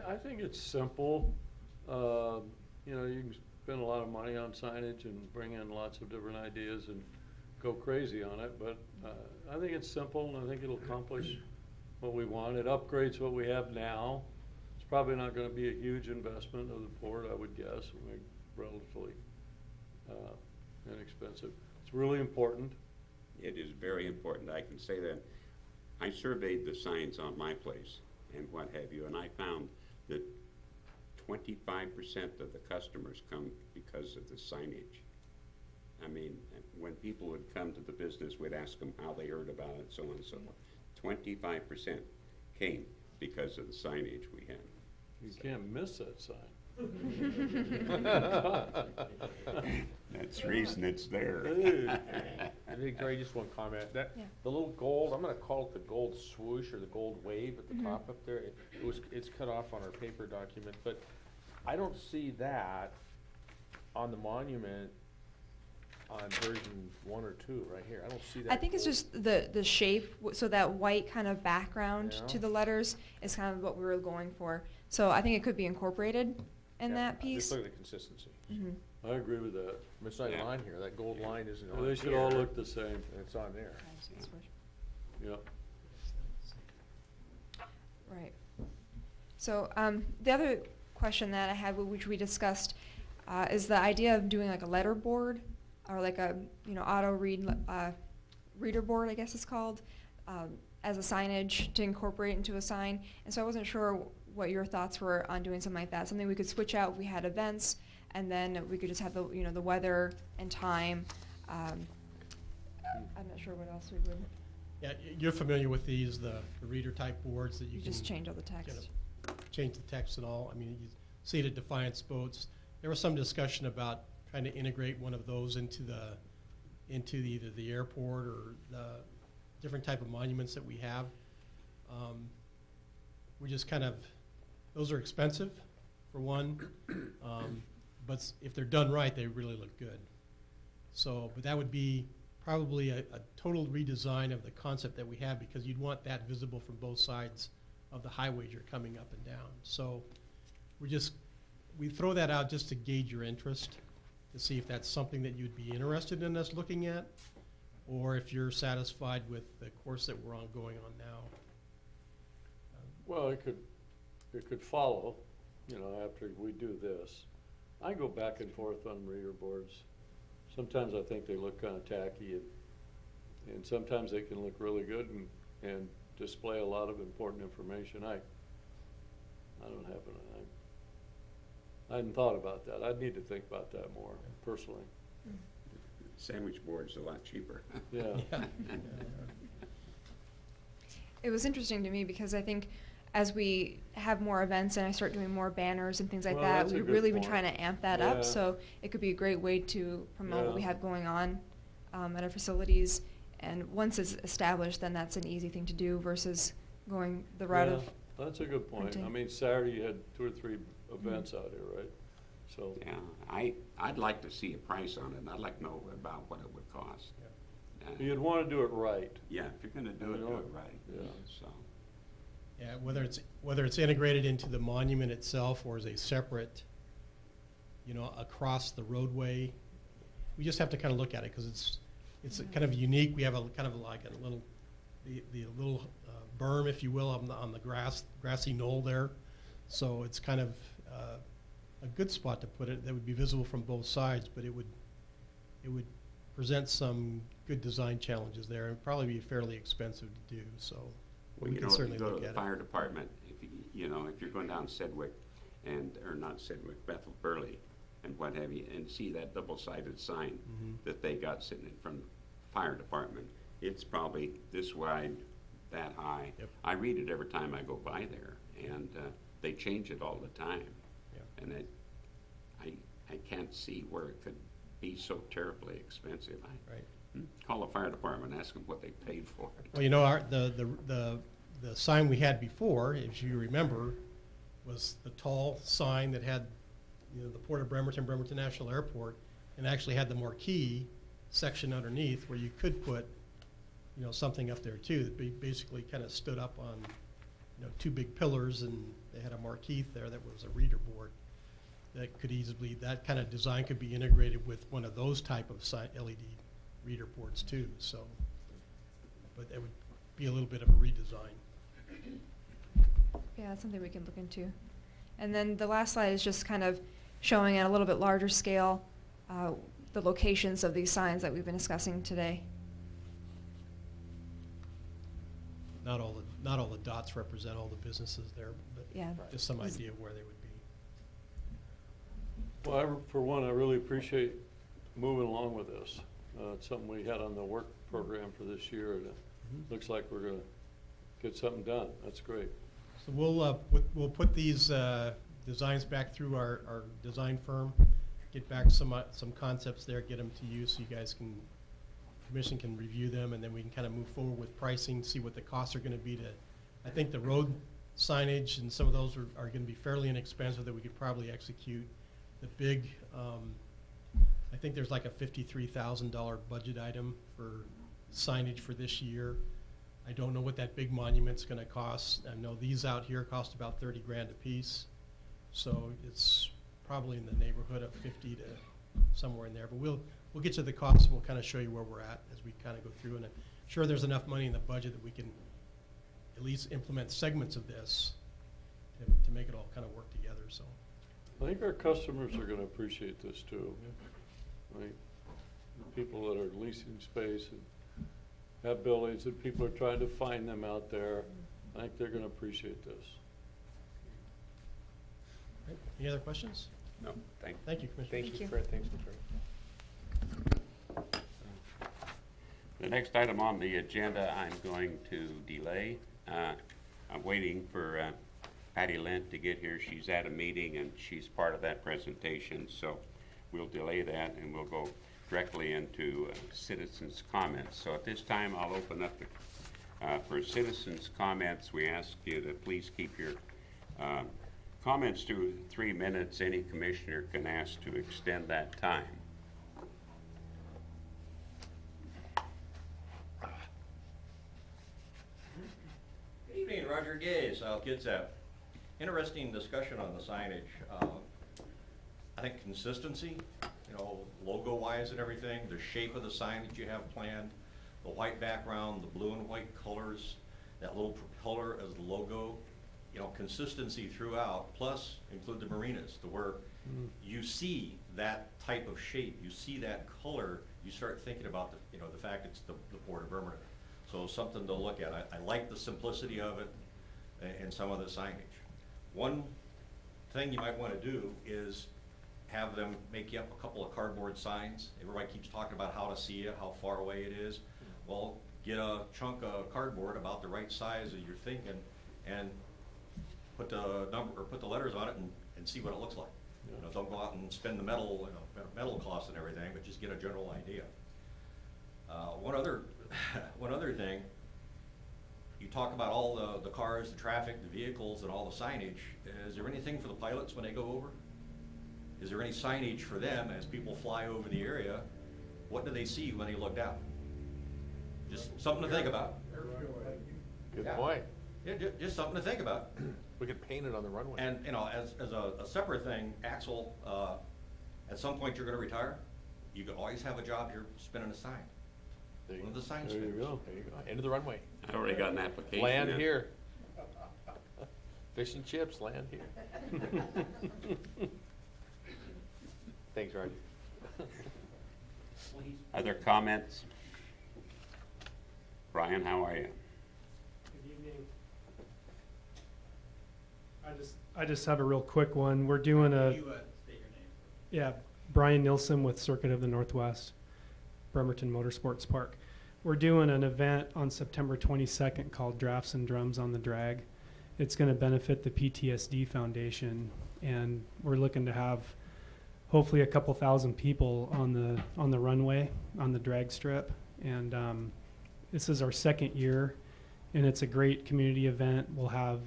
I think it's simple. You know, you can spend a lot of money on signage and bring in lots of different ideas and go crazy on it, but I think it's simple, and I think it'll accomplish what we want. It upgrades what we have now. It's probably not gonna be a huge investment of the board, I would guess, relatively inexpensive. It's really important. It is very important, I can say that. I surveyed the signs on my place and what have you, and I found that 25% of the customers come because of the signage. I mean, when people would come to the business, we'd ask them how they heard about it, so on and so forth. 25% came because of the signage we had. You can't miss that sign. That's the reason it's there. I think, Gary, just one comment, that, Yeah. the little gold, I'm gonna call it the gold swoosh or the gold wave at the Mhm. top up there, it's cut off on our paper document, but I don't see that on the monument on version 1 or 2, right here, I don't see that. I think it's gold. just the shape, so that white kind of background Yeah. to the letters is kind of what we were going for. So I think it could be incorporated in Yeah, that piece. Just look at the consistency. Mhm. I agree with that. It's not even Yeah. on here, that gold line isn't on here. They should all look the same. And it's on there. Yep. Right. So the other question that I had, which we discussed, is the idea of doing like a letter board, or like a auto reader board, I guess it's called, as a signage to incorporate into a sign. And so I wasn't sure what your thoughts were on doing something like that. Something we could switch out if we had events, and then we could just have the weather and time. I'm not sure what else we would. Yeah, you're familiar with these, the reader type boards that you You can. just change all the text. get a- Change the text and all. I mean, you see it at Defiance Boats. There was some discussion about trying to integrate one of those into either the airport or the different type of monuments that we have. We just kind of, those are expensive, for one, but if they're done right, they really look good. So, but that would be probably a total redesign of the concept that we have, because you'd want that visible from both sides of the highways you're coming up and down. So we throw that out just to gauge your interest, to see if that's something that you'd be interested in us looking at, or if you're satisfied with the course that we're going on now. Well, it could follow, after we do this. I go back and forth on reader boards. Sometimes I think they look kind of tacky, and sometimes they can look really good and display a lot of important information. I don't have I hadn't thought about that. I'd need to think about that more personally. Sandwich board's a lot cheaper. Yeah. It was interesting to me because I think as we have more events and I start doing more banners and things like Well, that, that's a we've good really been point. trying to amp that Yeah. up. So it could be a great way to promote what we Yeah. have going on at our facilities. And once it's established, then that's an easy thing to do versus going the route Yeah, of. that's a good point. I printing. mean, Saturday you had 2 or 3 events out here, right? So, Yeah, I'd like to see a price on it, and I'd like to know about what it would cost. you'd wanna do it right. Yeah, if you're gonna do it right. Yeah. So, Yeah, whether it's integrated into the monument itself or as a separate, across the roadway, we just have to kind of look at it, because it's kind of unique. We have a kind of like a little, the little berm, if you will, on the grassy knoll there. So it's kind of a good spot to put it that would be visible from both sides, but it would present some good design challenges there, and probably be fairly expensive to do, so well, we you can know, if certainly you go look to at the it. fire department, if you're going down Sedgwick or not Sedgwick, Bethel Burley and what have you, and see that double-sided sign Mhm. that they got sitting in front of the fire department, it's probably this wide, that high. Yep. I read it every time I go by there, and they change it all the time. Yeah. And I can't see where it could be so terribly expensive. Right. Call the fire department, ask them what they paid for it. Well, the sign we had before, if you remember, was the tall sign that had, the Port of Bremerton, Bremerton National Airport, and actually had the marquee section underneath where you could put, something up there too, that basically kind of stood up on, 2 big pillars, and they had a marquee there that was a reader board. That kind of design could be integrated with one of those type of LED reader boards too, so. But it would be a little bit of a redesign. Yeah, that's something we can look into. And then the last slide is just kind of showing at a little bit larger scale the locations of these signs that we've been discussing today. Not all the dots represent all the businesses there, but Yeah. just some idea of where they would be. Well, for one, I really appreciate moving along with this. It's something we had on the work program for this year, and it looks like we're gonna get something done. That's great. So we'll put these designs back through our design firm, get back some concepts there, get them to you so you guys commission can review them, and then we can kind of move forward with pricing, see what the costs are going to be I think the road signage and some of those are going to be fairly inexpensive that we could probably execute. The big, I think there's like a $53,000 budget item for signage for this year. I don't know what that big monument's going to cost. I know these out here cost about 30 grand a piece, so it's probably in the neighborhood of 50 to somewhere in there. But we'll get to the costs, and we'll kind of show you where we're at as we kind of go through. And I'm sure there's enough money in the budget that we can at least implement segments of this to make it all kind of work together. So. I think our customers are gonna appreciate this too. Right? The people that are leasing space and have buildings, and people are trying to find them out there, I think they're gonna appreciate this. Right. Any other questions? No, thank you. Thank you, Commissioner. Thank you. Fred. Thanks, Fred. The next item on the agenda, I'm going to delay. I'm waiting for Patty Lent to get here. She's at a meeting and she's part of that presentation, so we'll delay that and we'll go directly into citizens' comments. So at this time, I'll open up for citizens' comments. We ask you to please keep your comments to 3 minutes. Any commissioner can ask to extend that time. Good evening, Roger Gay, South Kitsap. Interesting discussion on the signage. I think consistency, logo-wise and everything, the shape of the sign that you have planned, the white background, the blue and white colors, that little propeller as the logo, consistency throughout, plus include the marinas to where you see that type of shape, you see that color, you start thinking about the fact it's the Port of Bremerton. So something to look at. I like the simplicity of it and some of the signage. One thing you might want to do is have them make you up a couple of cardboard signs. Everybody keeps talking about how to see it, how far away it is. Well, get a chunk of cardboard about the right size that you're thinking, and put the number, or put the letters on it and see what it looks like. You know, don't go out and spend the metal, metal costs and everything, but just get a general idea. One other thing, you talk about all the cars, the traffic, the vehicles, and all the signage. Is there anything for the pilots when they go over? Is there any signage for them as people fly over the area? What do they see when they look down? Just something to think about. Good Yeah. point. Yeah, just something to think about. We could paint it on the runway. And, you know, as a separate thing, Axel, at some point you're gonna retire. You could always have a job here spinning a sign. There One of the sign There you spinners. go. There you go. End of the runway. I already got an application. Land in. here. Fish and chips, land here. Thanks, Roger. Other comments? Brian, how are you? Good evening. I just have a real quick one. We're doing a. State your name. Yeah, Brian Nilsson with Circuit of the Northwest, Bremerton Motorsports Park. We're doing an event on September 22nd called Drafts and Drums on the Drag. It's going to benefit the PTSD Foundation, and we're looking to have hopefully a couple thousand people on the runway, on the drag strip. And this is our second year, and it's a great community event. We'll have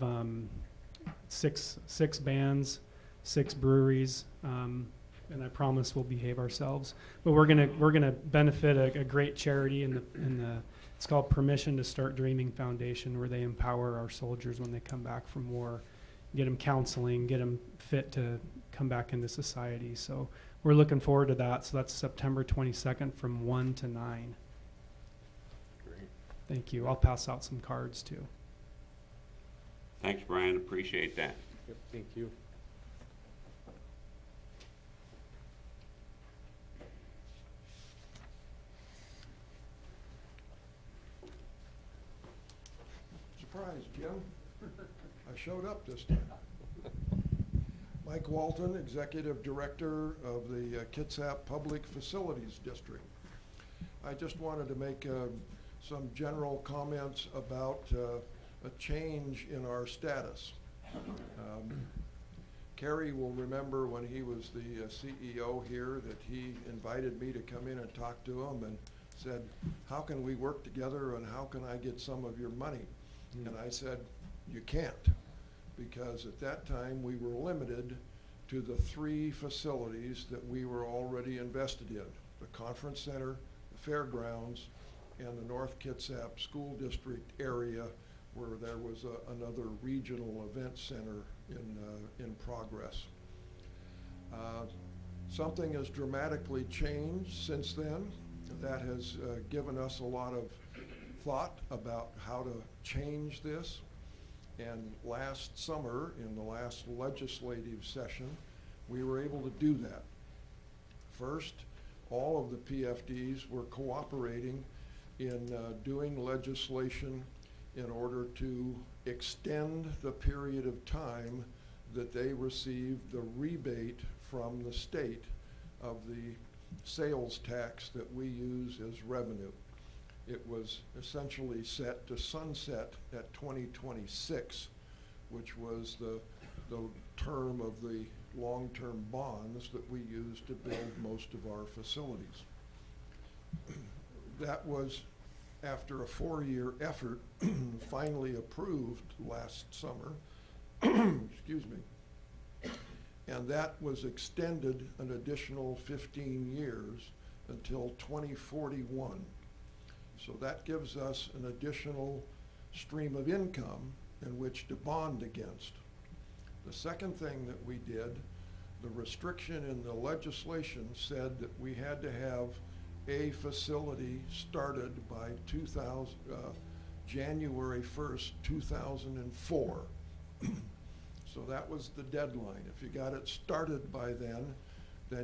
six bands, 6 breweries, and I promise we'll behave ourselves. But we're gonna benefit a great charity in the it's called Permission to Start Dreaming Foundation, where they empower our soldiers when they come back from war, get them counseling, get them fit to come back into society. So we're looking forward to that. So that's September 22nd from 1 to 9. Great. Thank you. I'll pass out some cards too. Thanks, Brian, appreciate that. Yep, thank you. Surprise, Jim. I showed up this time. Mike Walton, Executive Director of the Kitsap Public Facilities District. I just wanted to make some general comments about a change in our status. Kerry will remember when he was the CEO here that he invited me to come in and talk to him and said, how can we work together and how can I get some of your money? And I said, you can't, because at that time we were limited to the 3 facilities that we were already invested in, the conference center, the fairgrounds, and the North Kitsap School District area where there was another regional event center in progress. Something has dramatically changed since then. That has given us a lot of thought about how to change this. And last summer, in the last legislative session, we were able to do that. First, all of the PFDs were cooperating in doing legislation in order to extend the period of time that they received the rebate from the state of the sales tax that we use as revenue. It was essentially set to sunset at 2026, which was the term of the long-term bonds that we use to build most of our facilities. That was, after a 4-year effort, finally approved last summer. Excuse me. And that was extended an additional 15 years until 2041. So that gives us an additional stream of income in which to bond against. The second thing that we did, the restriction in the legislation said that we had to have a facility started by January 1st, 2004. So that was the deadline. If you got it started by then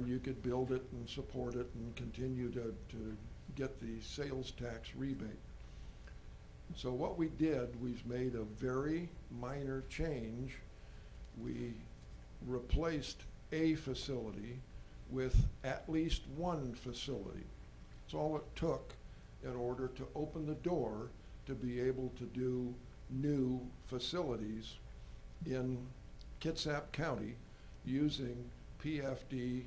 you could build it and support it and continue to get the sales tax rebate. So what we did, we've made a very minor change. We replaced a facility with at least one facility. That's all it took in order to open the door to be able to do new facilities in Kitsap County using PFD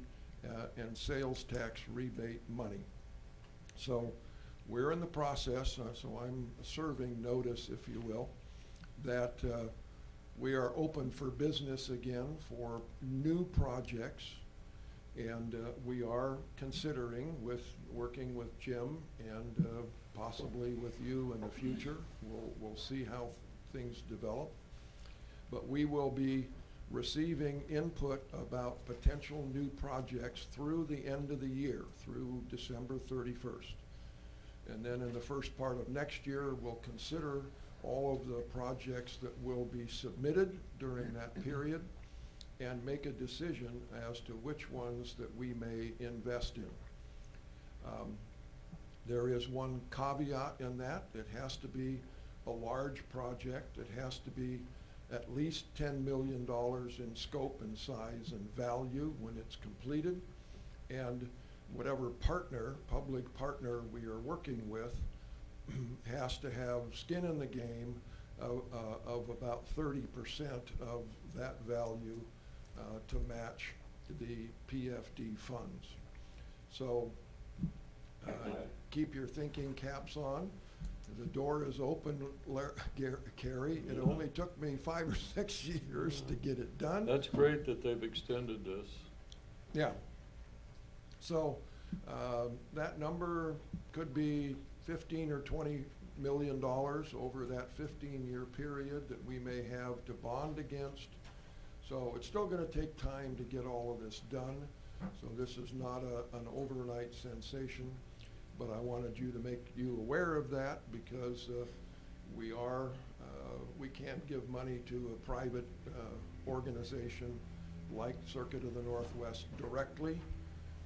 and sales tax rebate money. So we're in the process, so I'm serving notice, if you will, that we are open for business again for new projects. And we are considering, working with Jim and possibly with you in the future. We'll see how things develop. But we will be receiving input about potential new projects through the end of the year, through December 31st. And then in the first part of next year, we'll consider all of the projects that will be submitted during that period and make a decision as to which ones that we may invest in. There is one caveat in that. It has to be a large project. It has to be at least $10 million in scope and size and value when it's completed. And whatever partner, public partner we are working with has to have skin in the game of about 30% of that value to match the PFD funds. So keep your thinking caps on. The door is open, Carrie. It only took me 5 or 6 years to get it done. That's great that they've extended this. Yeah. So that number could be 15 or 20 $1 million over that 15-year period that we may have to bond against. So it's still going to take time to get all of this done. So this is not an overnight sensation, but I wanted you to make you aware of that because we can't give money to a private organization like Circuit of the Northwest directly.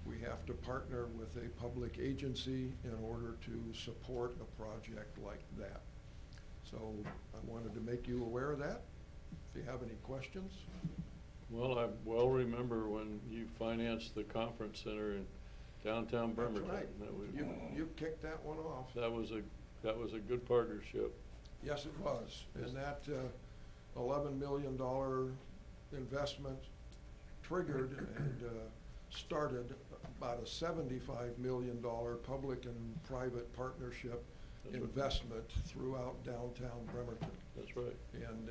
We have to partner with a public agency in order to support a project like that. So I wanted to make you aware of that. If you have any questions. Well, I well remember when you financed the conference center in downtown Bremerton. That's right. That was, You kicked that one off. that was a good partnership. Yes, it was. And that $11 million investment triggered and started about a $75 million public and private partnership That's right. investment throughout downtown Bremerton. That's right. And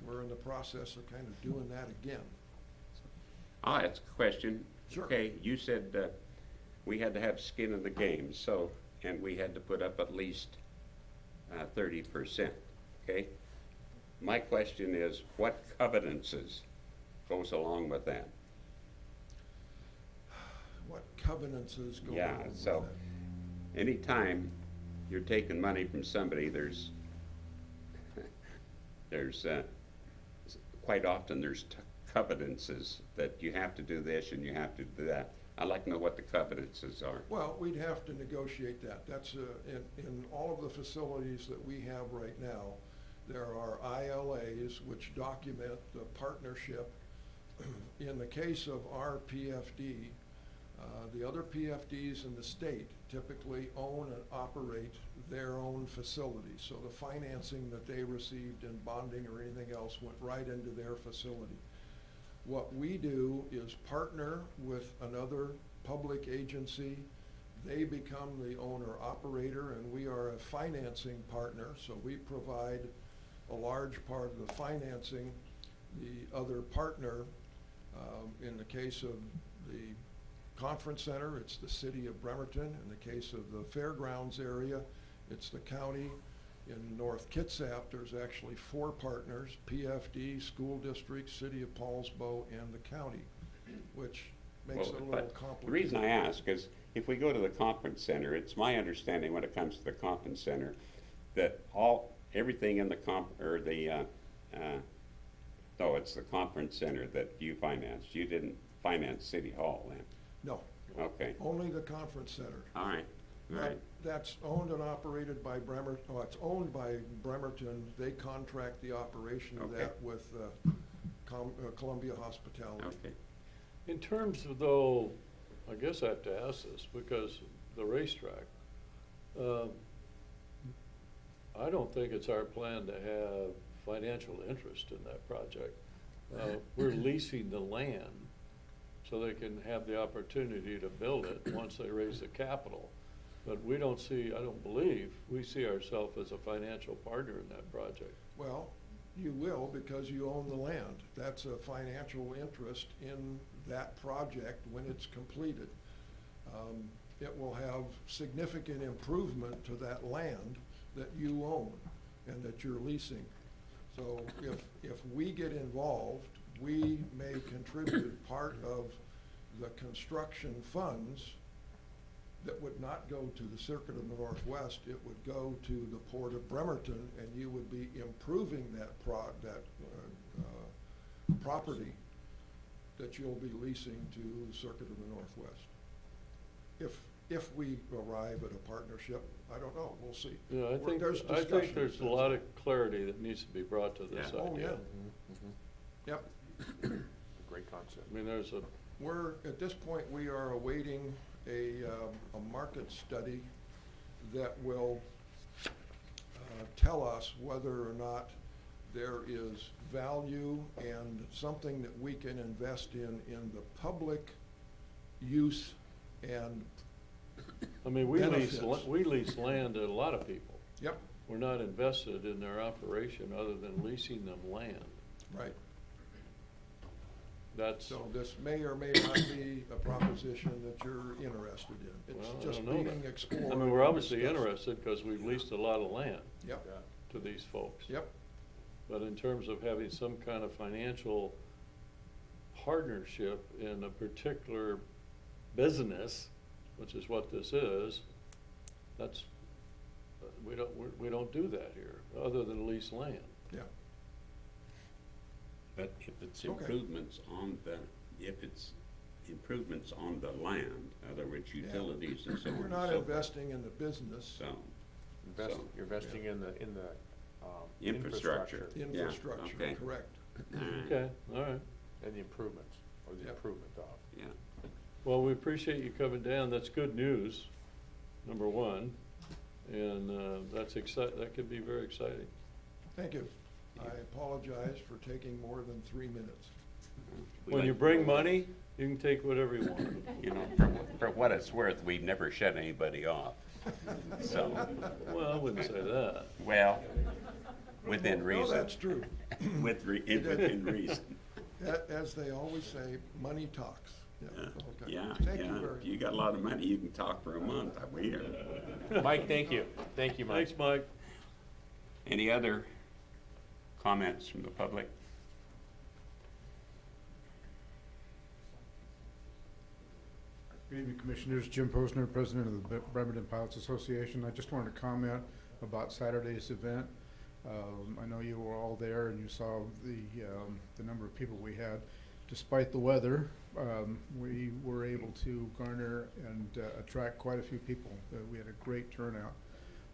we're in the process of kind of doing that again. I'll ask a question. Sure. Okay, you said we had to have skin in the game, so, and we had to put up at least 30%, okay? My question is, what covenances goes along with that? What covenances go Yeah, along with so that? anytime you're taking money from somebody, there's quite often there's covenances that you have to do this and you have to do that. I'd like to know what the covenances are. Well, we'd have to negotiate that. That's in all of the facilities that we have right now, there are ILAs which document the partnership. In the case of our PFD, the other PFDs in the state typically own and operate their own facilities. So the financing that they received in bonding or anything else went right into their facility. What we do is partner with another public agency. They become the owner-operator, and we are a financing partner, so we provide a large part of the financing. The other partner, in the case of the conference center, it's the city of Bremerton. In the case of the fairgrounds area, it's the county. In North Kitsap, there's actually 4 partners: PFD, school district, city of Paulsbo, and the county, which makes it a little But complicated. the reason I ask is if we go to the conference center, it's my understanding when it comes to the conference center that everything in the it's the conference center that you financed. You didn't finance City Hall then. No, Okay. only the conference center. All right. All right. That's owned and operated by Bremerton. Oh, it's owned by Bremerton. They contract the operation of Okay. that with Columbia Hospitality. Okay. In terms of though, I guess I have to ask this because the racetrack, I don't think it's our plan to have financial interest in that project. We're leasing the land so they can have the opportunity to build it once they raise the capital. But we don't see, I don't believe, we see ourselves as a financial partner in that project. Well, you will because you own the land. That's a financial interest in that project when it's completed. It will have significant improvement to that land that you own and that you're leasing. So if we get involved, we may contribute part of the construction funds that would not go to the Circuit of the Northwest. It would go to the Port of Bremerton, and you would be improving that property that you'll be leasing to the Circuit of the Northwest. If we arrive at a partnership, I don't know, we'll see. Yeah, I think discussion. there's a lot of clarity that needs to be brought to this Yeah. Oh, idea. yeah. Yep. Great concept. I mean, there's a, At this point, we are awaiting a market study that will tell us whether or not there is value and something that we can invest in the public use and, I mean, we lease, benefits. we lease land to a lot of people. yep, We're not invested in their operation other than leasing them land. right. That's, So this may or may not be a proposition that you're interested in. well, It's I just don't know being that. explored. I mean, we're and obviously discussed. interested because we've leased a lot of land Yep, to these folks. yep, But in terms of having some kind of financial partnership in a particular business, which is what this is, that's, we don't do that here, other than lease land. yeah. But if it's Okay. improvements on the land, in other words, Yeah. utilities and so on We're and not so forth. investing in the business. So, You're investing in the infrastructure. Yeah, Infrastructure, okay. correct. All right. Okay, all right. And the improvements, or the Yep. improvement of. Yeah. Well, we appreciate you coming down. That's good news, number one. And that could be very exciting. Thank you. I apologize for taking more than 3 minutes. We When like you to bring go, money, you can take whatever you want. You know, for what it's worth, we've never shut anybody off. So, Well, I wouldn't say that. well, within No, reason. that's true. Within reason. As they always say, money talks. Yeah, okay. Yeah, Thank you yeah. very If you got a lot of money, you can talk for a month. We are. Mike, thank you. Thank you, Mike. Thanks, Mike. Any other comments from the public? Good evening, Commissioners. Jim Posner, President of the Bremerton Pilots Association. I just wanted to comment about Saturday's event. I know you were all there and you saw the number of people we had. Despite the weather, we were able to garner and attract quite a few people. We had a great turnout.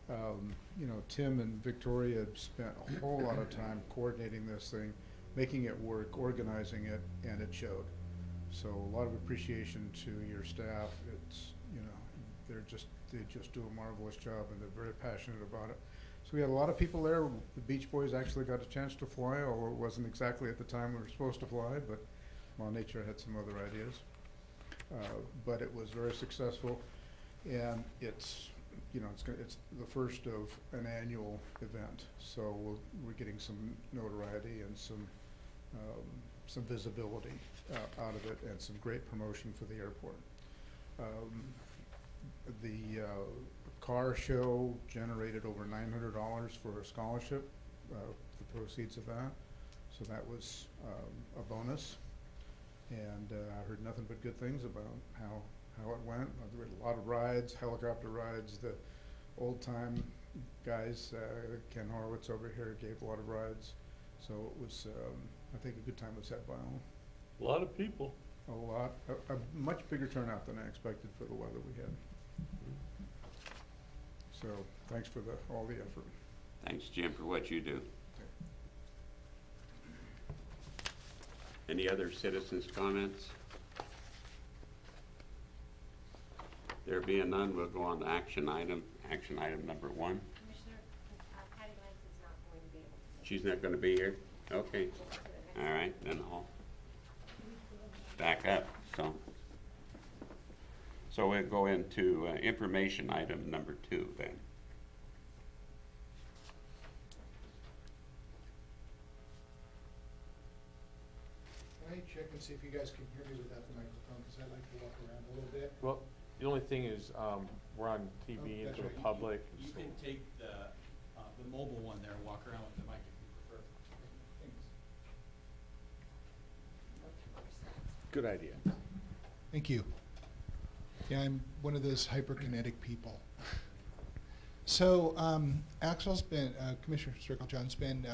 You know, Tim and Victoria spent a whole lot of time coordinating this thing, making it work, organizing it, and it showed. So a lot of appreciation to your staff. It's, you know, they just do a marvelous job and they're very passionate about it. So we had a lot of people there. The Beach Boys actually got a chance to fly, although it wasn't exactly at the time we were supposed to fly, but Nature had some other ideas. But it was very successful, and it's, you know, it's the first of an annual event. So we're getting some notoriety and some visibility out of it, and some great promotion for the airport. The car show generated over $900 for a scholarship, the proceeds of that. So that was a bonus. And I heard nothing but good things about how it went. There were a lot of rides, helicopter rides. The old-time guys, Ken Horowitz over here, gave a lot of rides. So it was, I think, a good time was had by all. A lot of people. A much bigger turnout than I expected for the weather we had. So thanks for all the effort. Thanks, Jim, for what you do. Any other citizens' comments? There being none, we'll go on to action item number 1. Commissioner, Patty Lance is not going to be able to. She's not gonna be here? Okay, all right, then I'll back up, so we'll go into information item number 2 then. Can I check and see if you guys can hear me without the microphone, because I like to walk around a little bit? Well, the only thing is, we're on Oh, TV and that's to the right. public. You so- can take the mobile one there, walk around with the mic if you prefer. Good idea. Thank you. Yeah, I'm one of those hyperkinetic people. So, Axel's been, Commissioner Stricklejohn's been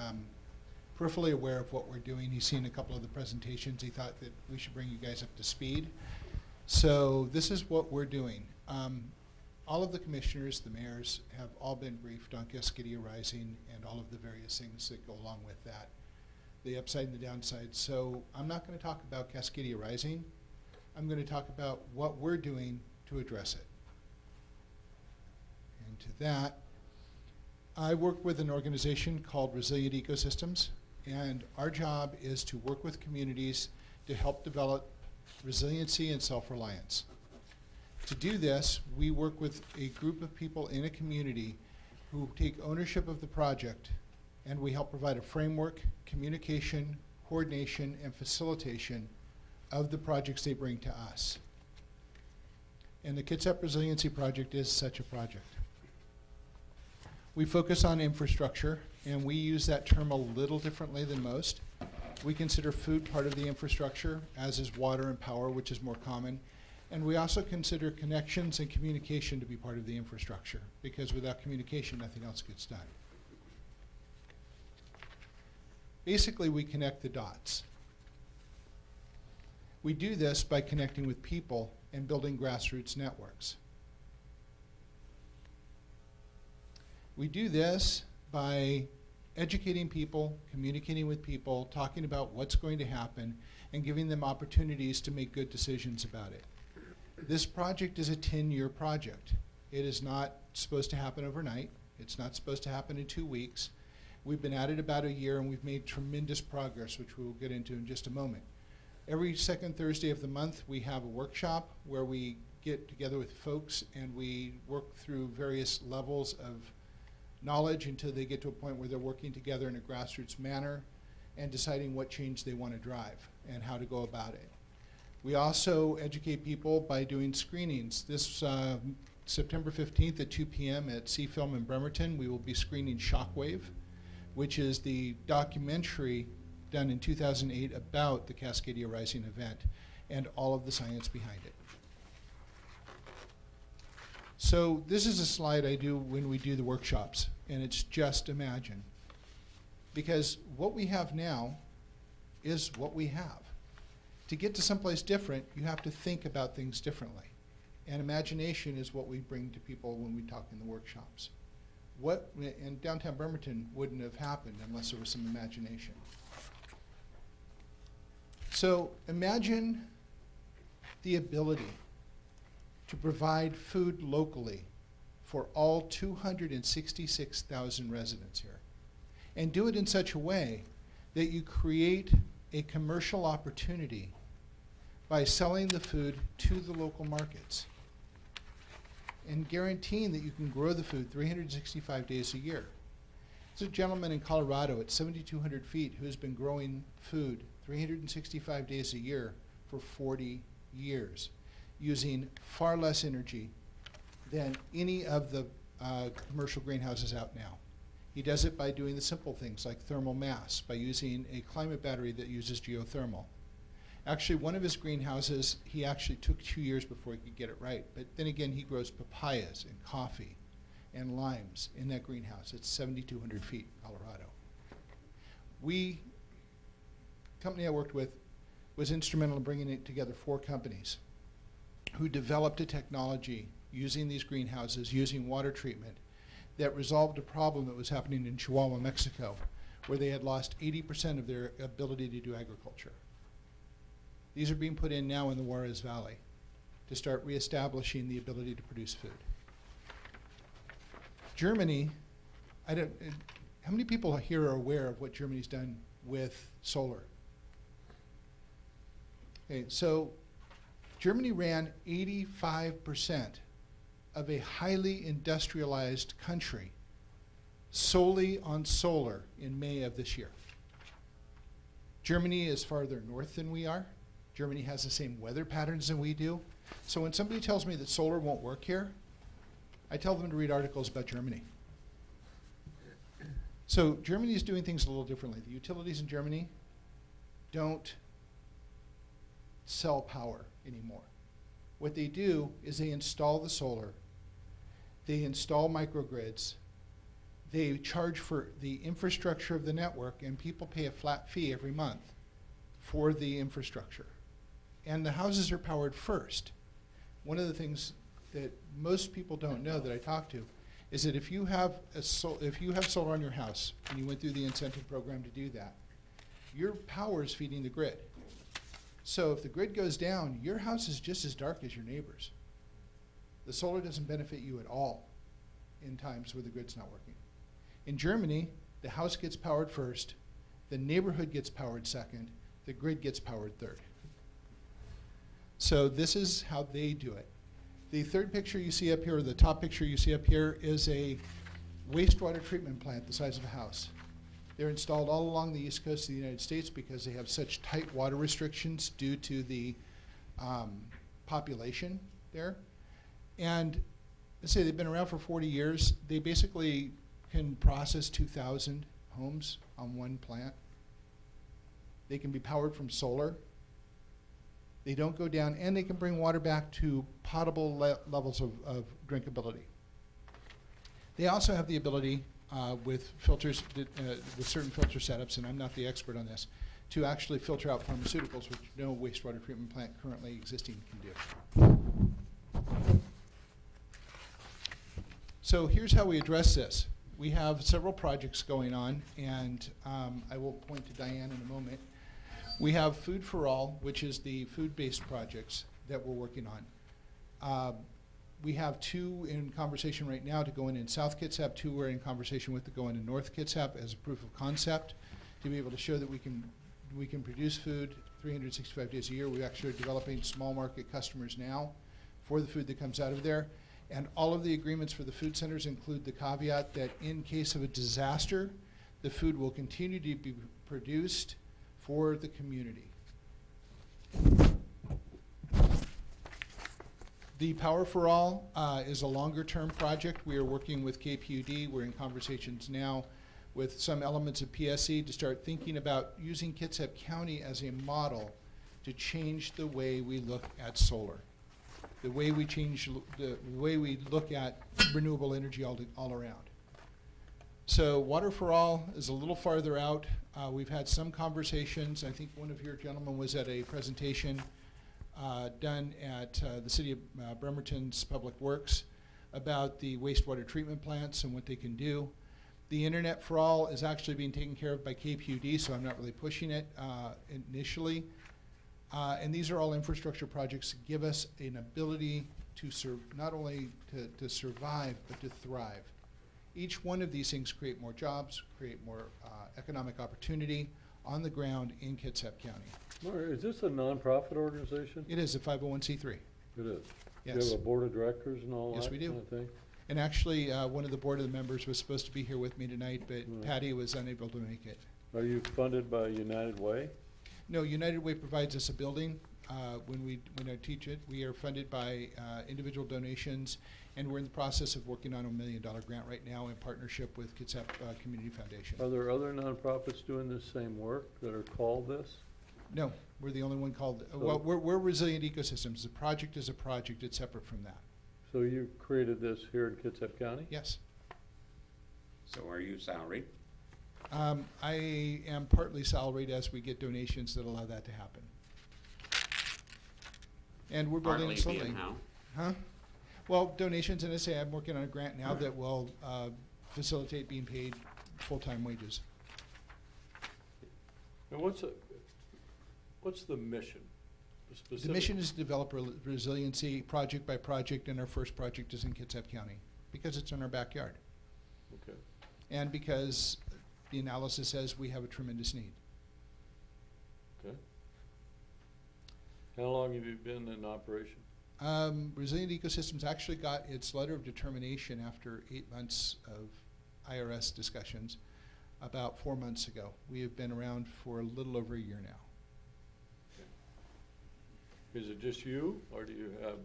peripherally aware of what we're doing. He's seen a couple of the presentations. He thought that we should bring you guys up to speed. So this is what we're doing. All of the commissioners, the mayors, have all been briefed on Cascadia Rising and all of the various things that go along with that, the upside and the downside. So I'm not going to talk about Cascadia Rising. I'm going to talk about what we're doing to address it. And to that, I work with an organization called Resilient Ecosystems, and our job is to work with communities to help develop resiliency and self-reliance. To do this, we work with a group of people in a community who take ownership of the project, and we help provide a framework, communication, coordination, and facilitation of the projects they bring to us. And the Kitsap Resiliency Project is such a project. We focus on infrastructure, and we use that term a little differently than most. We consider food part of the infrastructure, as is water and power, which is more common. And we also consider connections and communication to be part of the infrastructure, because without communication, nothing else gets done. Basically, we connect the dots. We do this by connecting with people and building grassroots networks. We do this by educating people, communicating with people, talking about what's going to happen, and giving them opportunities to make good decisions about it. This project is a 10-year project. It is not supposed to happen overnight. It's not supposed to happen in 2 weeks. We've been at it about a year, and we've made tremendous progress, which we will get into in just a moment. Every second Thursday of the month, we have a workshop where we get together with folks and we work through various levels of knowledge until they get to a point where they're working together in a grassroots manner and deciding what change they want to drive and how to go about it. We also educate people by doing screenings. This September 15th at 2 p.m. at C-Film in Bremerton, we will be screening Shockwave, which is the documentary done in 2008 about the Cascadia Rising event and all of the science behind it. So this is a slide I do when we do the workshops, and it's just imagine. Because what we have now is what we have. To get to someplace different, you have to think about things differently. And imagination is what we bring to people when we talk in the workshops. What in downtown Bremerton wouldn't have happened unless there was some imagination. So imagine the ability to provide food locally for all 266,000 residents here, and do it in such a way that you create a commercial opportunity by selling the food to the local markets and guaranteeing that you can grow the food 365 days a year. There's a gentleman in Colorado at 7,200 feet who has been growing food 365 days a year for 40 years, using far less energy than any of the commercial greenhouses out now. He does it by doing the simple things like thermal mass, by using a climate battery that uses geothermal. Actually, one of his greenhouses, he actually took 2 years before he could get it right. But then again, he grows papayas and coffee and limes in that greenhouse. It's 7,200 feet in Colorado. The company I worked with was instrumental in bringing it together 4 companies who developed a technology using these greenhouses, using water treatment, that resolved a problem that was happening in Chihuahua, Mexico, where they had lost 80% of their ability to do agriculture. These are being put in now in the Juarez Valley to start reestablishing the ability to produce food. Germany, how many people here are aware of what Germany's done with solar? Okay, so Germany ran 85% of a highly industrialized country solely on solar in May of this year. Germany is farther north than we are. Germany has the same weather patterns than we do. So when somebody tells me that solar won't work here, I tell them to read articles about Germany. So Germany is doing things a little differently. The utilities in Germany don't sell power anymore. What they do is they install the solar, they install microgrids, they charge for the infrastructure of the network, and people pay a flat fee every month for the infrastructure. And the houses are powered first. One of the things that most people don't know that I talk to is that if you have solar on your house and you went through the incentive program to do that, your power is feeding the grid. So if the grid goes down, your house is just as dark as your neighbor's. The solar doesn't benefit you at all in times where the grid's not working. In Germany, the house gets powered first, the neighborhood gets powered second, the grid gets powered third. So this is how they do it. The third picture you see up here, or the top picture you see up here, is a wastewater treatment plant the size of a house. They're installed all along the east coast of the United States because they have such tight water restrictions due to the population there. And let's say they've been around for 40 years. They basically can process 2,000 homes on one plant. They can be powered from solar. They don't go down, and they can bring water back to potable levels of drinkability. They also have the ability with filters, with certain filter setups, and I'm not the expert on this, to actually filter out pharmaceuticals, which no wastewater treatment plant currently existing can do. So here's how we address this. We have several projects going on, and I will point to Diane in a moment. We have Food for All, which is the food-based projects that we're working on. We have 2 in conversation right now to go in South Kitsap. 2 we're in conversation with to go into North Kitsap as a proof of concept to be able to show that we can produce food 365 days a year. We're actually developing small market customers now for the food that comes out of there. And all of the agreements for the food centers include the caveat that in case of a disaster, the food will continue to be produced for the community. The Power for All is a longer-term project. We are working with KPUD. We're in conversations now with some elements of PSE to start thinking about using Kitsap County as a model to change the way we look at solar, the way we change the way we look at renewable energy all around. So Water for All is a little farther out. We've had some conversations. I think one of your gentlemen was at a presentation done at the city of Bremerton's Public Works about the wastewater treatment plants and what they can do. The Internet for All is actually being taken care of by KPUD, so I'm not really pushing it initially. And these are all infrastructure projects that give us an ability to not only to survive, but to thrive. Each one of these things create more jobs, create more economic opportunity on the ground in Kitsap County. Mario, is this a nonprofit organization? It is a 501c3. It is? Yes. You have a board of directors and all that? Yes, we do. Kind of thing? And actually, one of the board of the members was supposed to be here with me tonight, but Patty was unable to make it. Are you funded by United Way? No, United Way provides us a building. When I teach it, we are funded by individual donations, and we're in the process of working on a $1 million grant right now in partnership with Kitsap Community Foundation. Are there other nonprofits doing this same work that are called this? No, we're the only one called, well, we're Resilient Ecosystems. The project is a project. It's separate from that. So you created this here in Kitsap County? Yes. So are you salaried? I am partly salaried as we get donations that allow that to happen. And we're building Partly it slowly. being how? Huh? Well, donations, and I say I'm working on a grant now that will facilitate being paid full-time wages. And what's the mission specific? The mission is to develop resiliency project by project, and our first project is in Kitsap County, because it's in our backyard, Okay. and because the analysis says we have a tremendous need. Okay. How long have you been in operation? Resilient Ecosystems actually got its letter of determination after 8 months of IRS discussions about 4 months ago. We have been around for a little over a year now. Is it just you, or do you have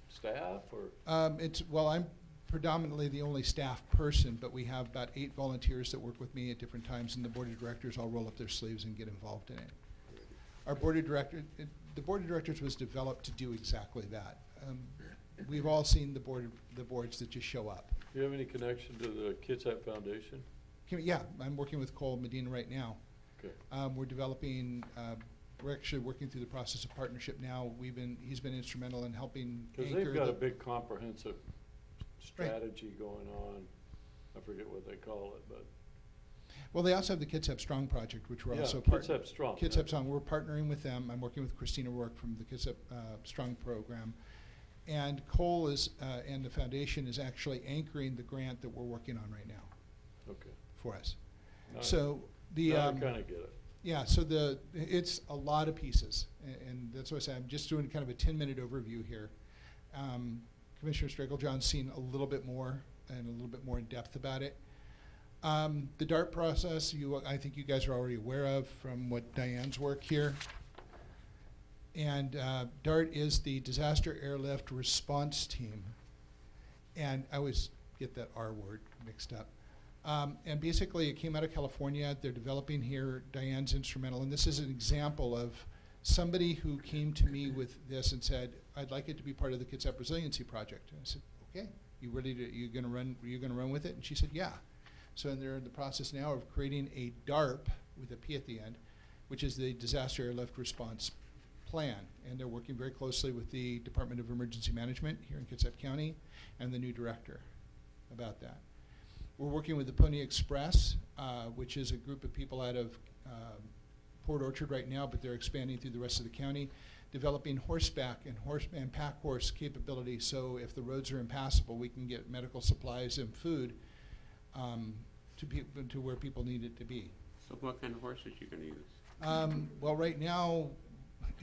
staff, or? Well, I'm predominantly the only staff person, but we have about 8 volunteers that work with me at different times, and the board of directors all roll up their sleeves and get involved in it. Our board of the board of directors was developed to do exactly that. We've all seen the boards that just show up. Do you have any connection to the Kitsap Foundation? Yeah, I'm working with Cole Medina right now. Okay. We're developing. We're actually working through the process of partnership now. He's been instrumental in helping Because anchor they've got the- a big comprehensive strategy going on. I forget what they call it, but. Well, they also have the Kitsap Strong project, which we're Yeah, also Kitsap Strong. Kitsap Strong. We're partnering with them. I'm working with Christina Rourke from the Kitsap Strong program, and Cole is and the foundation is actually anchoring the grant that we're working on right now Okay. for us. All right. So the Now I kind of get it. yeah, so it's a lot of pieces, and that's why I say I'm just doing kind of a 10-minute overview here. Commissioner Stricklejohn's seen a little bit more and a little bit more in depth about it. The DART process, I think you guys are already aware of from what Diane's work here. And DART is the Disaster Airlift Response Team. And I always get that R word mixed up. And basically, it came out of California. They're developing here. Diane's instrumental. And this is an example of somebody who came to me with this and said, I'd like it to be part of the Kitsap Resiliency Project. And I said, okay, you gonna run with it? And she said, yeah. So they're in the process now of creating a DARP with a P at the end, which is the Disaster Airlift Response Plan. And they're working very closely with the Department of Emergency Management here in Kitsap County and the new director about that. We're working with the Pony Express, which is a group of people out of Port Orchard right now, but they're expanding through the rest of the county, developing horseback and pack horse capability, so if the roads are impassable, we can get medical supplies and food to where people need it to be. So what kind of horses you gonna use? Well, right now,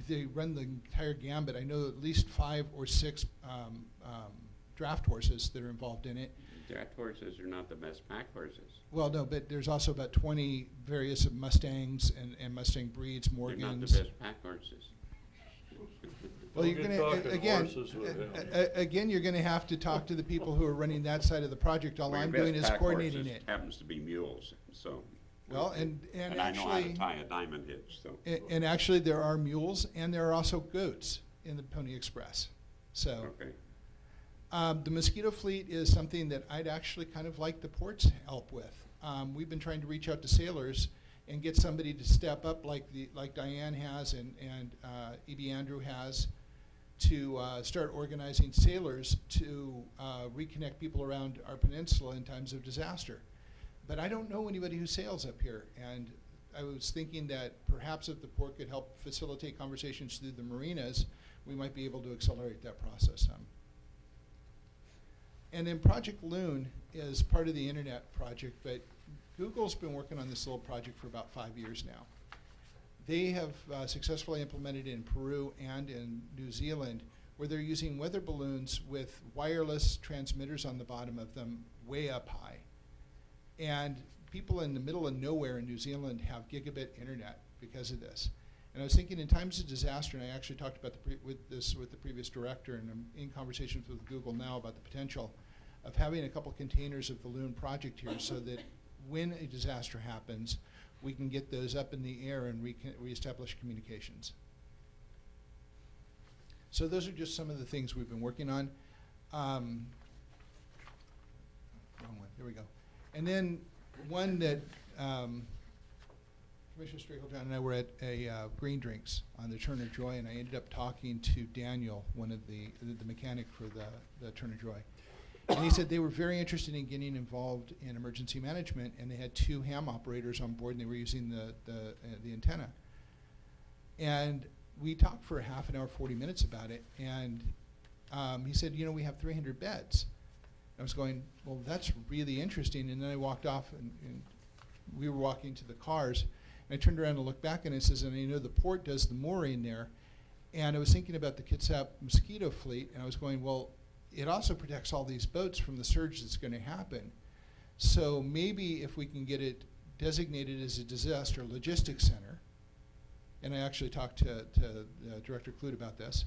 they run the entire gambit. I know at least 5 or 6 draft horses that are involved in it. Draft horses are not the best pack horses. Well, no, but there's also about 20 various Mustangs and Mustang breeds, They're not the Morgans. best pack horses. Well, Don't you're get gonna, talking again, horses with him. again, you're gonna have to talk to the people who are running that side of the project. All Well, your I'm best doing is pack coordinating horses it. happens to be mules, so. Well, and I know how to actually, tie a diamond hitch, so. and actually, there are mules and there are also goats in the Pony Express. So, Okay. the Mosquito Fleet is something that I'd actually kind of like the port's help with. We've been trying to reach out to sailors and get somebody to step up like Diane has and E.B. Andrew has to start organizing sailors to reconnect people around our peninsula in times of disaster. But I don't know anybody who sails up here, and I was thinking that perhaps if the port could help facilitate conversations through the marinas, we might be able to accelerate that process some. And then Project Loon is part of the internet project, but Google's been working on this little project for about 5 years now. They have successfully implemented it in Peru and in New Zealand, where they're using weather balloons with wireless transmitters on the bottom of them way up high. And people in the middle of nowhere in New Zealand have gigabit internet because of this. And I was thinking in times of disaster, and I actually talked about with the previous director, and I'm in conversations with Google now about the potential of having a couple containers of the Loon project here so that when a disaster happens, we can get those up in the air and reestablish communications. So those are just some of the things we've been working on. Wrong one, there we go. And then one that Commissioner Stricklejohn and I were at a Green Drinks on the Turner Joy, and I ended up talking to Daniel, one of the mechanic for the Turner Joy. And he said they were very interested in getting involved in emergency management, and they had 2 ham operators on board, and they were using the antenna. And we talked for a half an hour, 40 minutes about it, and he said, you know, we have 300 beds. I was going, well, that's really interesting. And then I walked off, and we were walking to the cars, and I turned around and looked back, and it says, and I know the port does the mooring there. And I was thinking about the Kitsap Mosquito Fleet, and I was going, well, it also protects all these boats from the surge that's going to happen. So maybe if we can get it designated as a disaster logistics center, and I actually talked to Director Clute about this,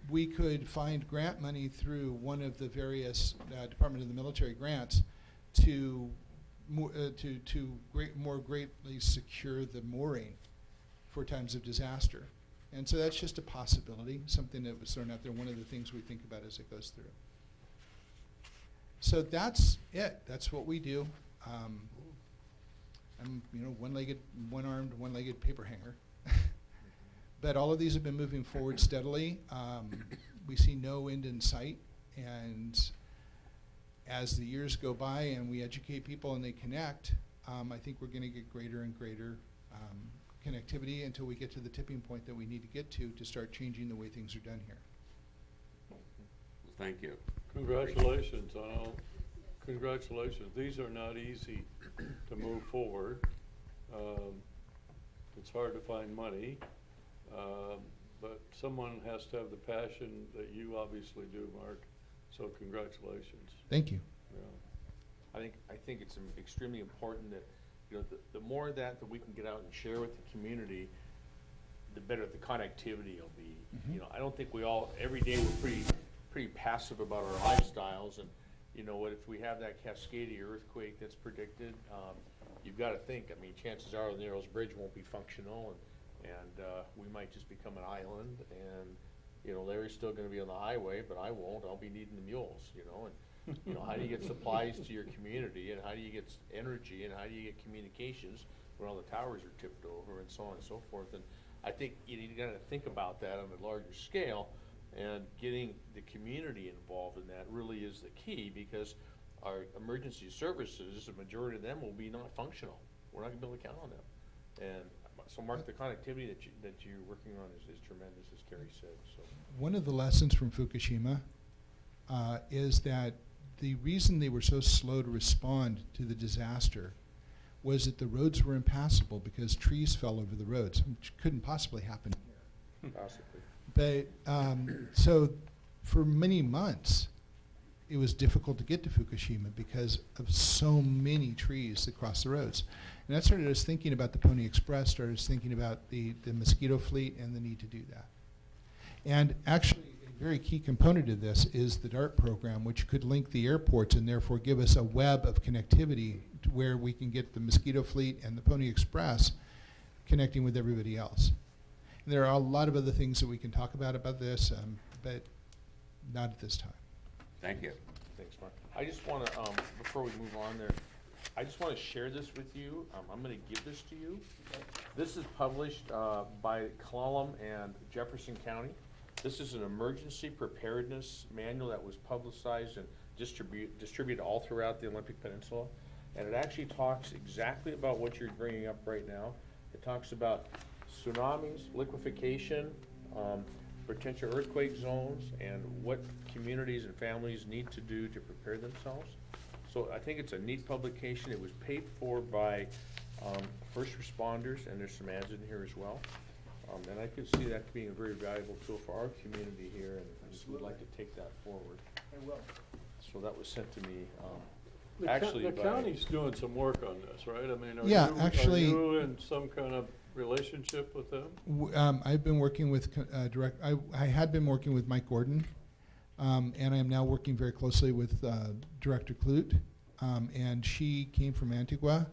we could find grant money through one of the various Department of the Military grants to more greatly secure the mooring for times of disaster. And so that's just a possibility, something that was thrown out there, one of the things we think about as it goes through. So that's it. That's what we do. I'm, you know, one-legged, one-armed, one-legged paper hanger. But all of these have been moving forward steadily. We see no end in sight, and as the years go by and we educate people and they connect, I think we're going to get greater and greater connectivity until we get to the tipping point that we need to get to start changing the way things are done here. Well, thank you. Congratulations on all, congratulations. These are not easy to move forward. It's hard to find money, but someone has to have the passion that you obviously do, Mark. So congratulations. Thank you. Yeah. I think it's extremely important that, you know, the more that we can get out and share with the community, the better the connectivity will be. Mm-hmm. You know, I don't think we all, every day we're pretty passive about our lifestyles, and you know what, if we have that Cascadia earthquake that's predicted, you've got to think, I mean, chances are the Narrows Bridge won't be functional, and we might just become an island, and you know, Larry's still going to be on the highway, but I won't. I'll be needing the mules, you know, and you know, how do you get supplies to your community, and how do you get energy, and how do you get communications when all the towers are tipped over, and so on and so forth. And I think you got to think about that on a larger scale, and getting the community involved in that really is the key, because our emergency services, the majority of them will be not functional. We're not going to be able to count on them. And so, Mark, the connectivity that you're working on is tremendous, as Kerry said. So One of the lessons from Fukushima is that the reason they were so slow to respond to the disaster was that the roads were impassable because trees fell over the roads, which couldn't possibly happen here. possibly. But so for many months, it was difficult to get to Fukushima because of so many trees that crossed the roads. And that started us thinking about the Pony Express, started us thinking about the Mosquito Fleet and the need to do that. And actually, a very key component of this is the DART program, which could link the airports and therefore give us a web of connectivity to where we can get the Mosquito Fleet and the Pony Express connecting with everybody else. And there are a lot of other things that we can talk about this, but not at this time. Thank you. Thanks, Mark. I just want to, before we move on there, I just want to share this with you. I'm going to give this to you. This is published by Clallam and Jefferson County. This is an emergency preparedness manual that was publicized and distributed all throughout the Olympic Peninsula. And it actually talks exactly about what you're bringing up right now. It talks about tsunamis, liquefaction, potential earthquake zones, and what communities and families need to do to prepare themselves. So I think it's a neat publication. It was paid for by first responders, and there's some ads in here as well. And I could see that being a very valuable tool for our community here, and we'd like to take that forward. I will. So that was sent to me, The county's doing some work on this, right? I mean, Yeah, actually- are you in some kind of relationship with them? I've been working with I had been working with Mike Gordon, and I am now working very closely with Director Clute, and she came from Antigua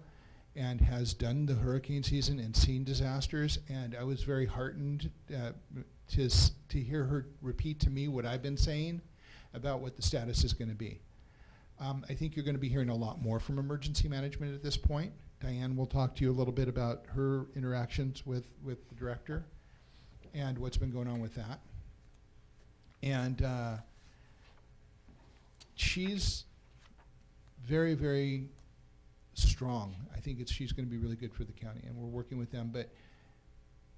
and has done the hurricane season and seen disasters, and I was very heartened to hear her repeat to me what I've been saying about what the status is going to be. I think you're going to be hearing a lot more from emergency management at this point. Diane will talk to you a little bit about her interactions with the director and what's been going on with that. And she's very, very strong. I think she's going to be really good for the county, and we're working with them. But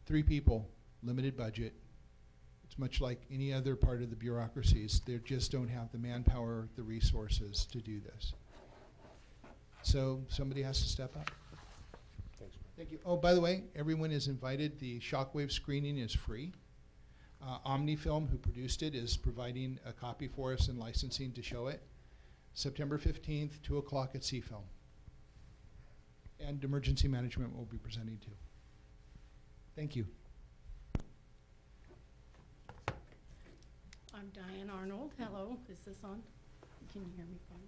3 people, limited budget. It's much like any other part of the bureaucracies. They just don't have the manpower, the resources to do this. So somebody has to step up. Thanks. Thank you. Oh, by the way, everyone is invited. The shockwave screening is free. Omnifilm, who produced it, is providing a copy for us and licensing to show it. September 15th, 2 o'clock at CFilm. And emergency management will be presenting too. Thank you. I'm Diane Arnold. Hello, is this on? Can you hear me fine?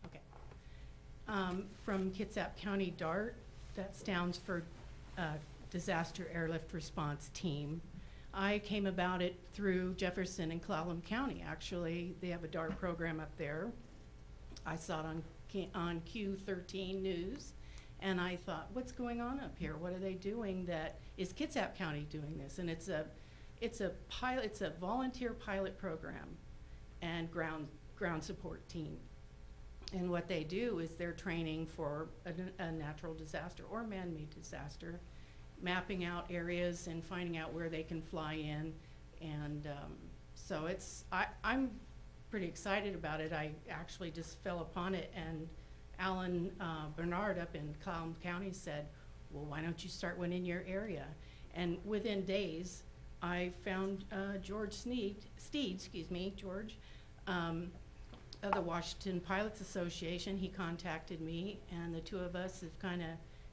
Okay. From Kitsap County DART, that stands for Disaster Airlift Response Team. I came about it through Jefferson and Clallam County, actually. They have a DART program up there. I saw it on Q13 News, and I thought, what's going on up here? What are they doing that, is Kitsap County doing this? And it's a volunteer pilot program and ground support team. And what they do is they're training for a natural disaster or man-made disaster, mapping out areas and finding out where they can fly in. And so I'm pretty excited about it. I actually just fell upon it, and Alan Bernard up in Clallam County said, well, why don't you start one in your area? And within days, I found George George, of the Washington Pilots Association. He contacted me, and the two of us have kind of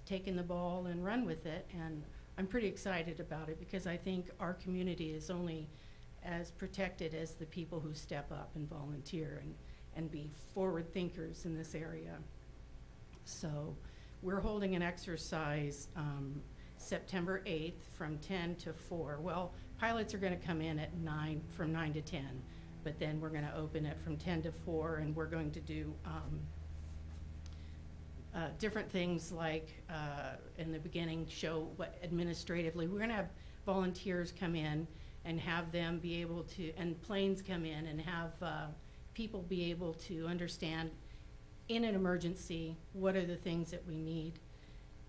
taken the ball and run with it, and I'm pretty excited about it because I think our community is only as protected as the people who step up and volunteer and be forward thinkers in this area. So we're holding an exercise September 8th from 10 to 4. Well, pilots are going to come in at 9, from 9 to 10, but then we're going to open it from 10 to 4, and we're going to do different things like in the beginning show what administratively. We're going to have volunteers come in and have them be able to, and planes come in and have people be able to understand in an emergency what are the things that we need.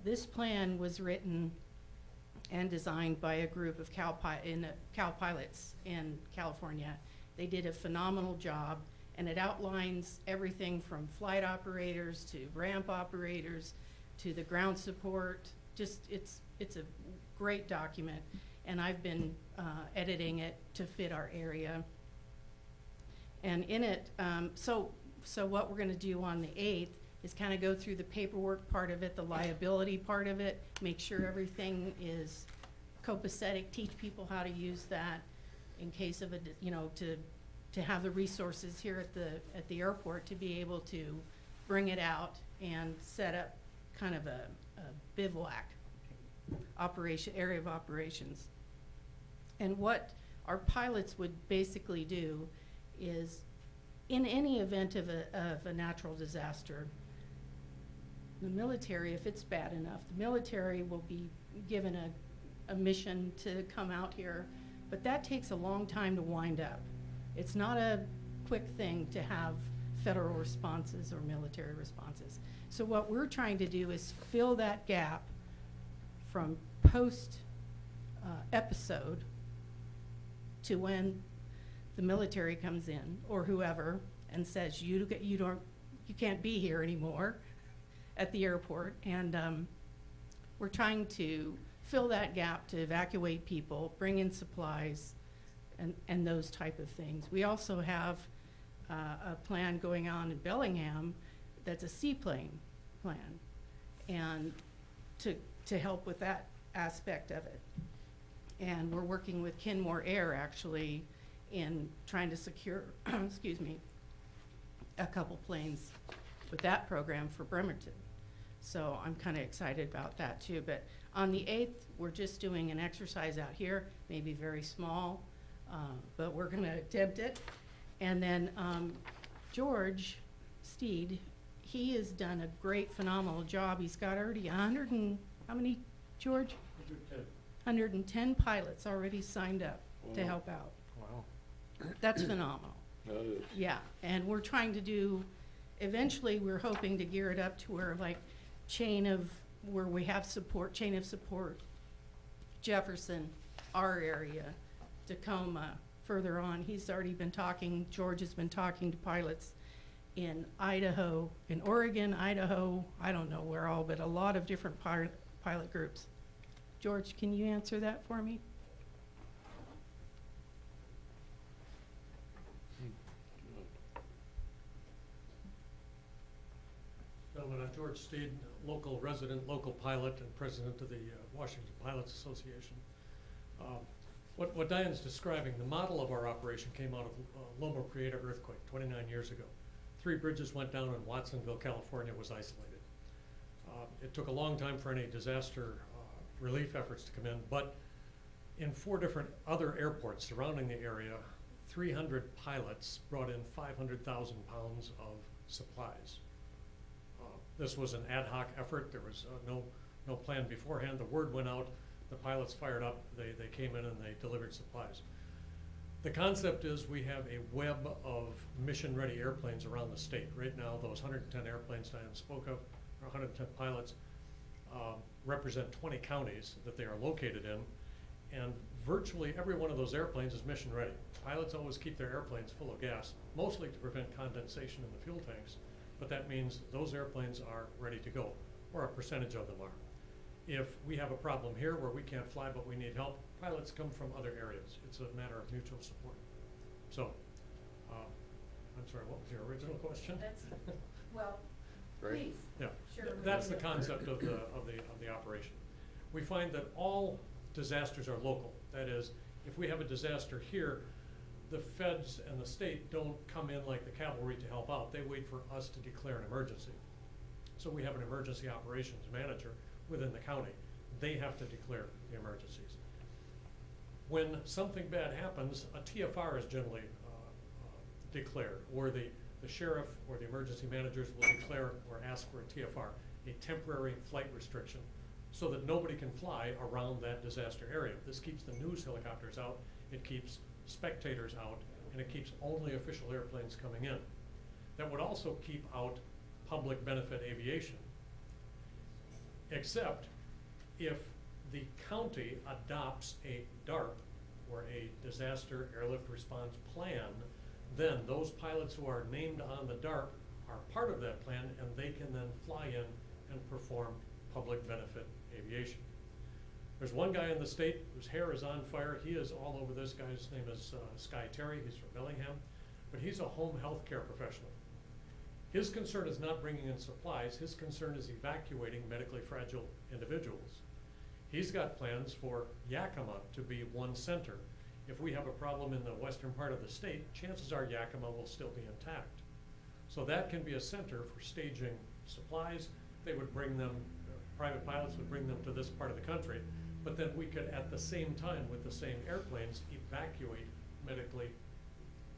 This plan was written and designed by a group of Cal pilots in California. They did a phenomenal job, and it outlines everything from flight operators to ramp operators to the ground support. Just it's a great document, and I've been editing it to fit our area. And in it, so what we're going to do on the 8th is kind of go through the paperwork part of it, the liability part of it, make sure everything is copacetic, teach people how to use that in case of to have the resources here at the airport to be able to bring it out and set up kind of a bivouac area of operations. And what our pilots would basically do is, in any event of a natural disaster, the military, if it's bad enough, the military will be given a mission to come out here, but that takes a long time to wind up. It's not a quick thing to have federal responses or military responses. So what we're trying to do is fill that gap from post episode to when the military comes in or whoever and says you can't be here anymore at the airport, and we're trying to fill that gap to evacuate people, bring in supplies, and those type of things. We also have a plan going on in Bellingham that's a seaplane plan, and to help with that aspect of it. And we're working with Kenmore Air actually in trying to secure, excuse me, a couple planes with that program for Bremerton. So I'm kind of excited about that too. But on the 8th, we're just doing an exercise out here, maybe very small, but we're going to attempt it. And then George Steed, he has done a great, phenomenal job. He's got already 100 and, how many, George? 110 pilots already signed up to help out. Wow. That's phenomenal. That is. Yeah, and we're trying to do, eventually we're hoping to gear it up to where like where we have support, chain of support Jefferson, our area, Tacoma, further on. He's already been talking, George has been talking to pilots in Idaho, in Oregon, Idaho, I don't know where all, but a lot of different pilot groups. George, can you answer that for me? Gentlemen, I'm George Steed, local resident, local pilot, and president of the Washington Pilots Association. What Diane's describing, the model of our operation came out of Loma Prieta earthquake 29 years ago. 3 bridges went down and Watsonville, California was isolated. It took a long time for any disaster relief efforts to come in, but in 4 different other airports surrounding the area, 300 pilots brought in 500,000 pounds of supplies. This was an ad hoc effort. There was no plan beforehand. The word went out. The pilots fired up. They came in and they delivered supplies. The concept is we have a web of mission-ready airplanes around the state. Right now, those 110 airplanes Diane spoke of, or 110 pilots, represent 20 counties that they are located in, and virtually every one of those airplanes is mission-ready. Pilots always keep their airplanes full of gas, mostly to prevent condensation in the fuel tanks, but that means those airplanes are ready to go, or a percentage of them are. If we have a problem here where we can't fly but we need help, pilots come from other areas. It's a matter of mutual support. So, I'm sorry, what was your original question? That's, well, Great. please. Yeah, Sure. that's the concept of the operation. We find that all disasters are local. That is, if we have a disaster here, the feds and the state don't come in like the cavalry to help out. They wait for us to declare an emergency. So we have an emergency operations manager within the county. They have to declare the emergencies. When something bad happens, a TFR is generally declared, or the sheriff or the emergency managers will declare or ask for a TFR, a temporary flight restriction, so that nobody can fly around that disaster area. This keeps the news helicopters out, it keeps spectators out, and it keeps only official airplanes coming in. That would also keep out public benefit aviation, except if the county adopts a DARP, or a disaster airlift response plan, then those pilots who are named on the DARP are part of that plan, and they can then fly in and perform public benefit aviation. There's one guy in the state whose hair is on fire. He is all over this. Guy's name is Sky Terry. He's from Bellingham, but he's a home health care professional. His concern is not bringing in supplies. His concern is evacuating medically fragile individuals. He's got plans for Yakima to be one center. If we have a problem in the western part of the state, chances are Yakima will still be intact. So that can be a center for staging supplies. They would bring them, private pilots would bring them to this part of the country, but then we could at the same time with the same airplanes evacuate medically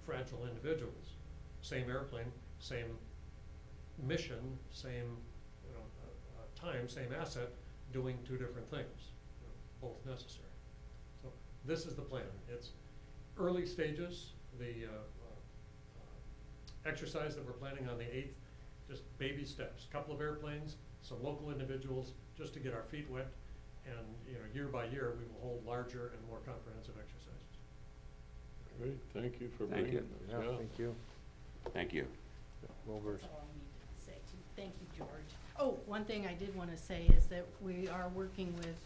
fragile individuals. Same airplane, same mission, same time, same asset, doing 2 different things, both necessary. So this is the plan. It's early stages. The exercise that we're planning on the 8th, just baby steps, a couple of airplanes, some local individuals, just to get our feet wet, and year by year we will hold larger and more comprehensive exercises. Great, thank you for Thank bringing you. this. Yeah, thank you. Thank you. Well versed. That's all I need to say too. Thank you, George. Oh, one thing I did want to say is that we are working with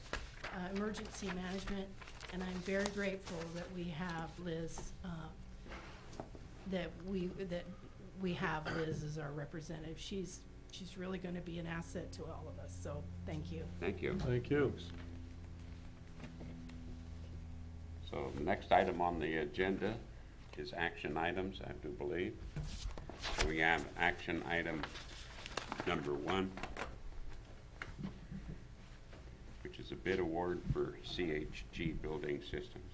emergency management, and I'm very grateful that we have Liz, that we have Liz as our representative. She's really going to be an asset to all of us, so thank you. Thank you. Thank you. So the next item on the agenda is action items, I do believe. So we have action item number 1, which is a bid award for CHG Building Systems.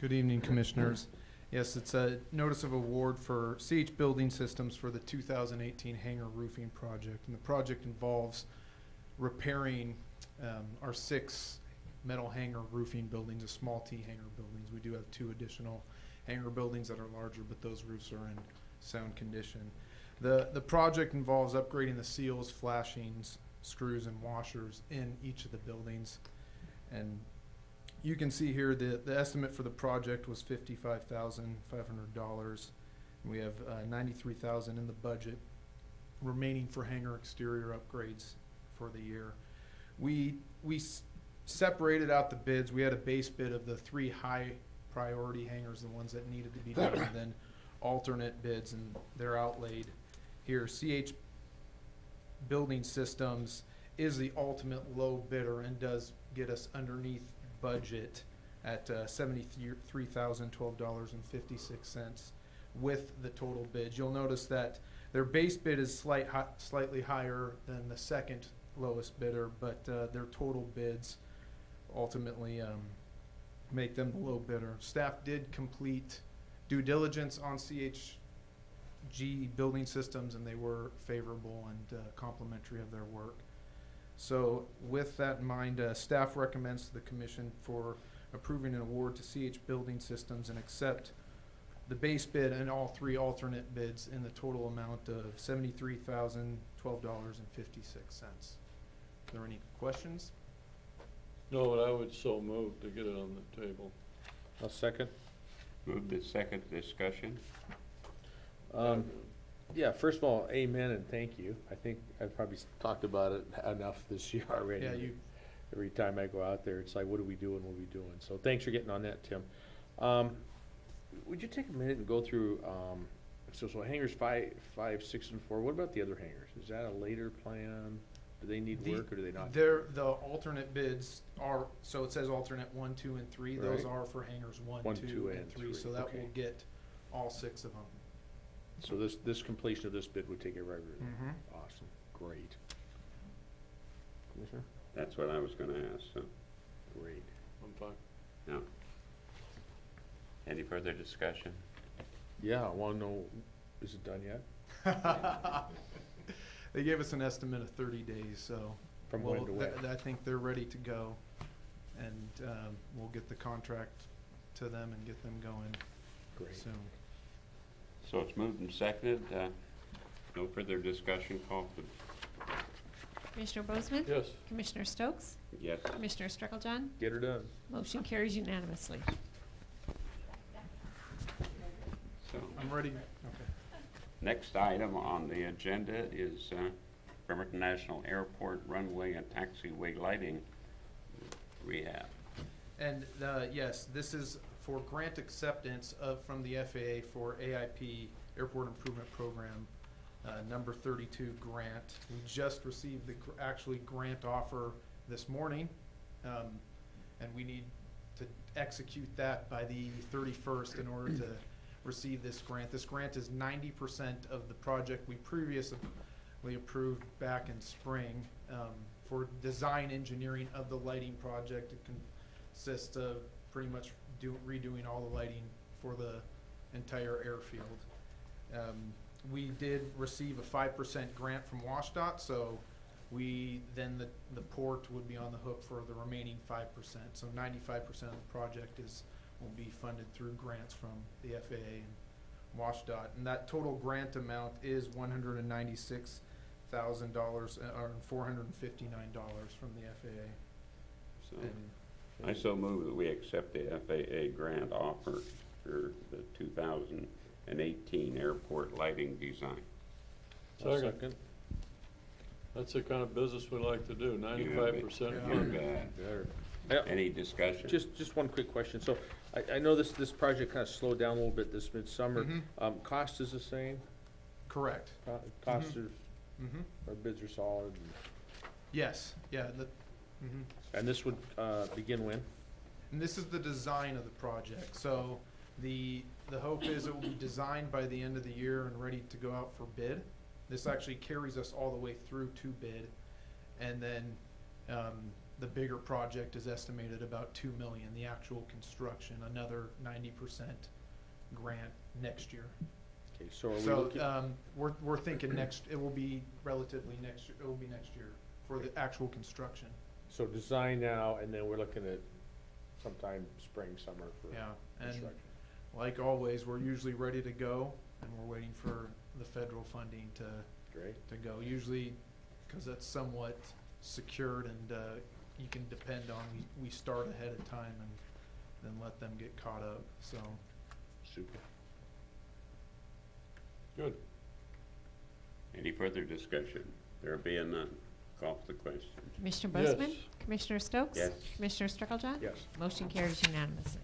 Good evening, Commissioners. Yes, it's a notice of award for CH Building Systems for the 2018 Hangar Roofing Project. And the project involves repairing our 6 metal hangar roofing buildings, the small T hangar buildings. We do have 2 additional hangar buildings that are larger, but those roofs are in sound condition. The project involves upgrading the seals, flashings, screws, and washers in each of the buildings. And you can see here the estimate for the project was $55,500. We have 93,000 in the budget remaining for hangar exterior upgrades for the year. We separated out the bids. We had a base bid of the 3 high priority hangars, the ones that needed to be done, and then alternate bids, and they're outlaid here. CH Building Systems is the ultimate low bidder and does get us underneath budget at $73,012.56 with the total bids. You'll notice that their base bid is slightly higher than the second lowest bidder, but their total bids ultimately make them the low bidder. Staff did complete due diligence on CHG Building Systems, and they were favorable and complimentary of their work. So with that in mind, staff recommends to the commission for approving an award to CH Building Systems and accept the base bid and all 3 alternate bids in the total amount of $73,012.56. Are there any questions? No, but I would so move to get it on the table. I'll second. Move to second discussion. Yeah, first of all, amen and thank you. I think I've probably talked about it enough this year already. Yeah, you. Every time I go out there, it's like, what are we doing, what are we doing? So thanks for getting on that, Tim. Would you take a minute and go through, so hangars 5, 6, and 4, what about the other hangars? Is that a later plan? Do they need work or do they not? The alternate bids are, so it says alternate 1, 2, and 3. Those Right. are for hangars 1, 1, 2, 2, and 3. So that okay. will get all 6 of them. So this completion of this bid would take it right over there. Mhm. Awesome, great. Commissioner? That's what I was gonna ask, so, Great. I'm fine. yeah. Any further discussion? Yeah, I wanna know, is it done yet? They gave us an estimate of 30 days, so. From when to when? I think they're ready to go, and we'll get the contract to them and get them going Great. soon. So it's moved and seconded. No further discussion. Call for, Commissioner Bozeman? Yes. Commissioner Stokes? yes. Commissioner Strucklejohn? Get her done. Motion carries unanimously. So, I'm ready. Okay. next item on the agenda is Bremerton National Airport runway and taxiway lighting rehab. And yes, this is for grant acceptance from the FAA for AIP, Airport Improvement Program, number 32 grant. We just received the actually grant offer this morning, and we need to execute that by the 31st in order to receive this grant. This grant is 90% of the project we previously approved back in spring for design engineering of the lighting project. It consists of pretty much redoing all the lighting for the entire airfield. We did receive a 5% grant from WashDOT, so then the port would be on the hook for the remaining 5%. So 95% of the project will be funded through grants from the FAA and WashDOT. And that total grant amount is $196,000 or $459 from the FAA. So And I so move that we accept the FAA grant offer for the 2018 airport lighting design. Second. That's the kind of business we like to do, 95% You funded. bet. Yeah. Any discussion? Just one quick question. So I know this project kind of slowed down a little bit this midsummer. Mhm. Cost is the same? Correct. Costs Mm-hmm. our bids are solid. Yes, yeah. And this would begin when? And this is the design of the project. So the hope is it will be designed by the end of the year and ready to go out for bid. This actually carries us all the way through to bid. And then the bigger project is estimated about $2 million, the actual construction, another 90% grant next year. Okay, so are we So looking? we're thinking it will be relatively next year, it will be next year for the actual construction. So design now, and then we're looking at sometime spring, summer for Yeah, and construction. like always, we're usually ready to go, and we're waiting for the federal funding to Great. go. Usually, because that's somewhat secured and you can depend on. We start ahead of time and then let them get caught up, so. Super. Good. Any further discussion? There being none, call for the question. Commissioner Yes. Bozeman? Commissioner Stokes? Yes. Commissioner Stricklejohn? Yes. Motion carries unanimously.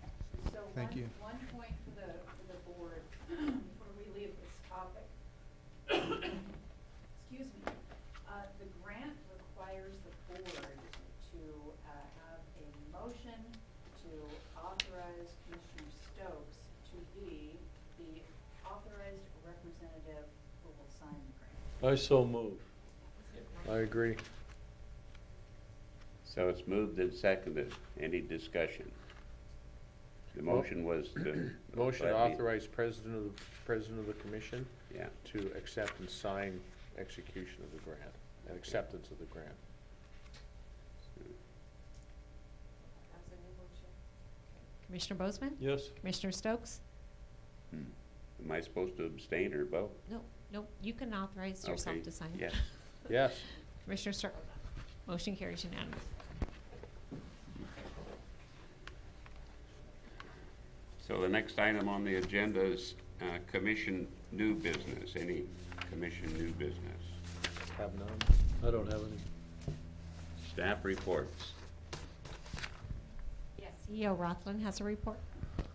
So Thank you. one point for the board, before we leave this topic. Excuse me. The grant requires the board to have a motion to authorize Commissioner Stokes to be the authorized representative who will sign the grant. I so move. I agree. So it's moved and seconded. Any discussion? The motion was to. Motion to let me- authorize president of the commission Yeah. to accept and sign execution of the grant, and acceptance of the grant. How's the new motion? Commissioner Bozeman? Yes. Commissioner Stokes? Am I supposed to abstain or vote? No, you can authorize yourself Okay, to sign. Yes. Yes. Commissioner Strickle? Motion carries unanimous. So the next item on the agenda is commission new business. Any commission new business? Have none. I don't have any. Staff reports. Yes. CEO Rothland has a report.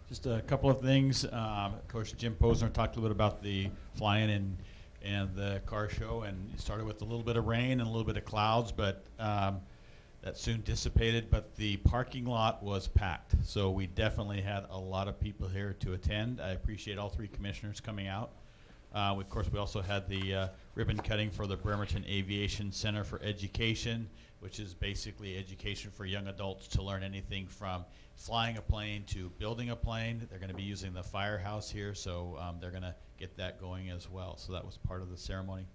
Just a couple of things. Of course, Jim Posner talked a little bit about the flying and the car show, and it started with a little bit of rain and a little bit of clouds, but that soon dissipated. But the parking lot was packed, so we definitely had a lot of people here to attend. I appreciate all three commissioners coming out. Of course, we also had the ribbon cutting for the Bremerton Aviation Center for Education, which is basically education for young adults to learn anything from flying a plane to building a plane. They're going to be using the firehouse here, so they're going to get that going as well. So that was part of the ceremony.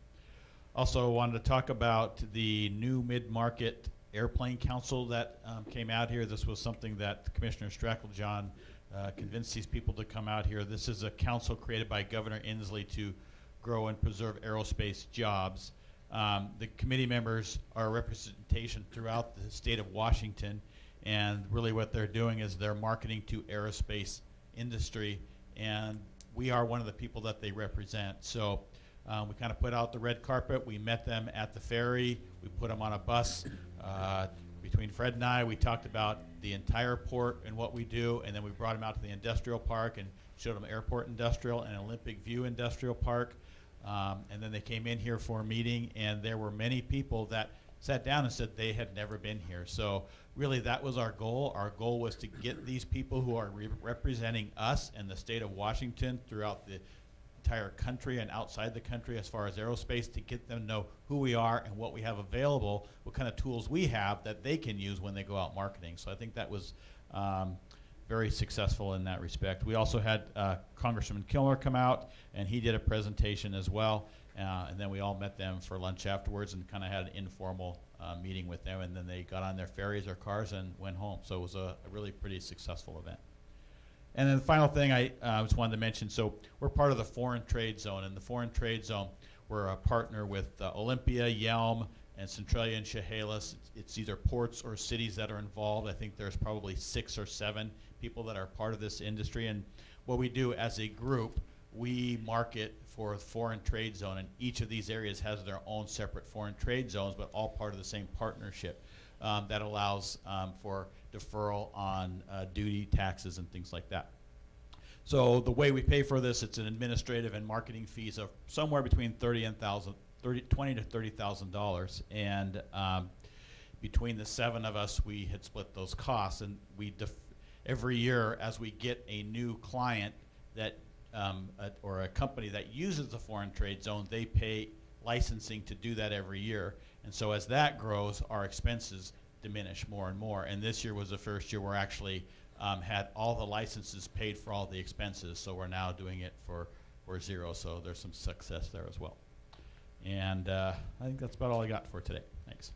Also wanted to talk about the new mid-market airplane council that came out here. This was something that Commissioner Stracklejohn convinced these people to come out here. This is a council created by Governor Inslee to grow and preserve aerospace jobs. The committee members are representation throughout the state of Washington, and really what they're doing is they're marketing to aerospace industry, and we are one of the people that they represent. So we kind of put out the red carpet. We met them at the ferry. We put them on a bus. Between Fred and I, we talked about the entire port and what we do, and then we brought them out to the industrial park and showed them Airport Industrial and Olympic View Industrial Park. And then they came in here for a meeting, and there were many people that sat down and said they had never been here. So really that was our goal. Our goal was to get these people who are representing us and the state of Washington throughout the entire country and outside the country as far as aerospace, to get them to know who we are and what we have available, what kind of tools we have that they can use when they go out marketing. So I think that was very successful in that respect. We also had Congressman Kilmer come out, and he did a presentation as well. And then we all met them for lunch afterwards and kind of had an informal meeting with them, and then they got on their ferries or cars and went home. So it was a really pretty successful event. And then the final thing I just wanted to mention, so we're part of the Foreign Trade Zone. And the Foreign Trade Zone, we're a partner with Olympia, Yelm, and Centralia and Chehalis. It's either ports or cities that are involved. I think there's probably 6 or 7 people that are part of this industry. And what we do as a group, we market for a foreign trade zone, and each of these areas has their own separate foreign trade zones, but all part of the same partnership that allows for deferral on duty, taxes, and things like that. So the way we pay for this, it's an administrative and marketing fees of somewhere between $20,000 to $30,000, and between the 7 of us, we had split those costs, and we every year as we get a new client that or a company that uses the foreign trade zone, they pay licensing to do that every year. And so as that grows, our expenses diminish more and more. And this year was the first year we're actually had all the licenses paid for all the expenses. So we're now doing it for 0. So there's some success there as well. And I think that's about all I got for today. Thanks.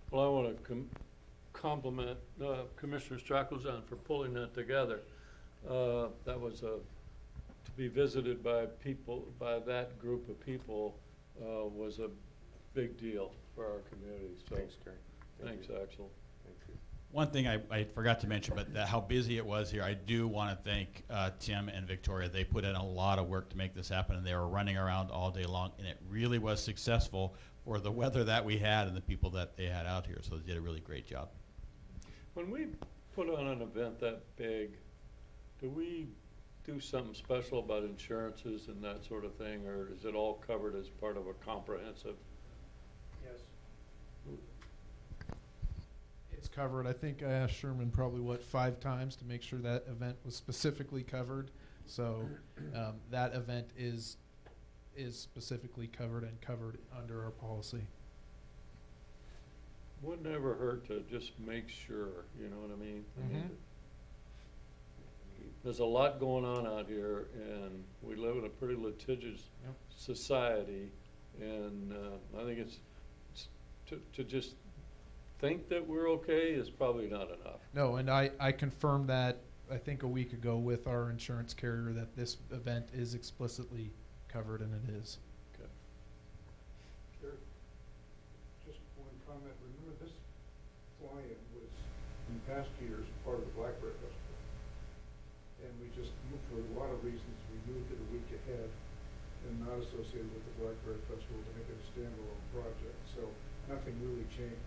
Well, I want to compliment Commissioner Stracklejohn for pulling that together. That was to be visited by people, by that group of people, was a big deal for our community. So Thanks, Gary. Thanks, Axel. Thank you. One thing I forgot to mention, but how busy it was here, I do want to thank Tim and Victoria. They put in a lot of work to make this happen, and they were running around all day long, and it really was successful for the weather that we had and the people that they had out here, so they did a really great job. When we put on an event that big, do we do something special about insurances and that sort of thing, or is it all covered as part of a comprehensive? Yes. It's covered. I think I asked Sherman probably, 5 times to make sure that event was specifically covered. So that event is specifically covered and covered under our policy. Wouldn't ever hurt to just make sure, you know what I mean? There's a lot going on out here, and we live in a pretty litigious society, and I think it's to just think that we're okay is probably not enough. No, and I confirmed that, I think a week ago with our insurance carrier, that this event is explicitly covered, and it is. Okay. Sure. Just one comment. Remember, this fly-in was, in past years, part of the Blackbird Festival. And we just, for a lot of reasons, we moved it a week ahead and not associated with the Blackbird Festival to make it a standalone project. So nothing really changed.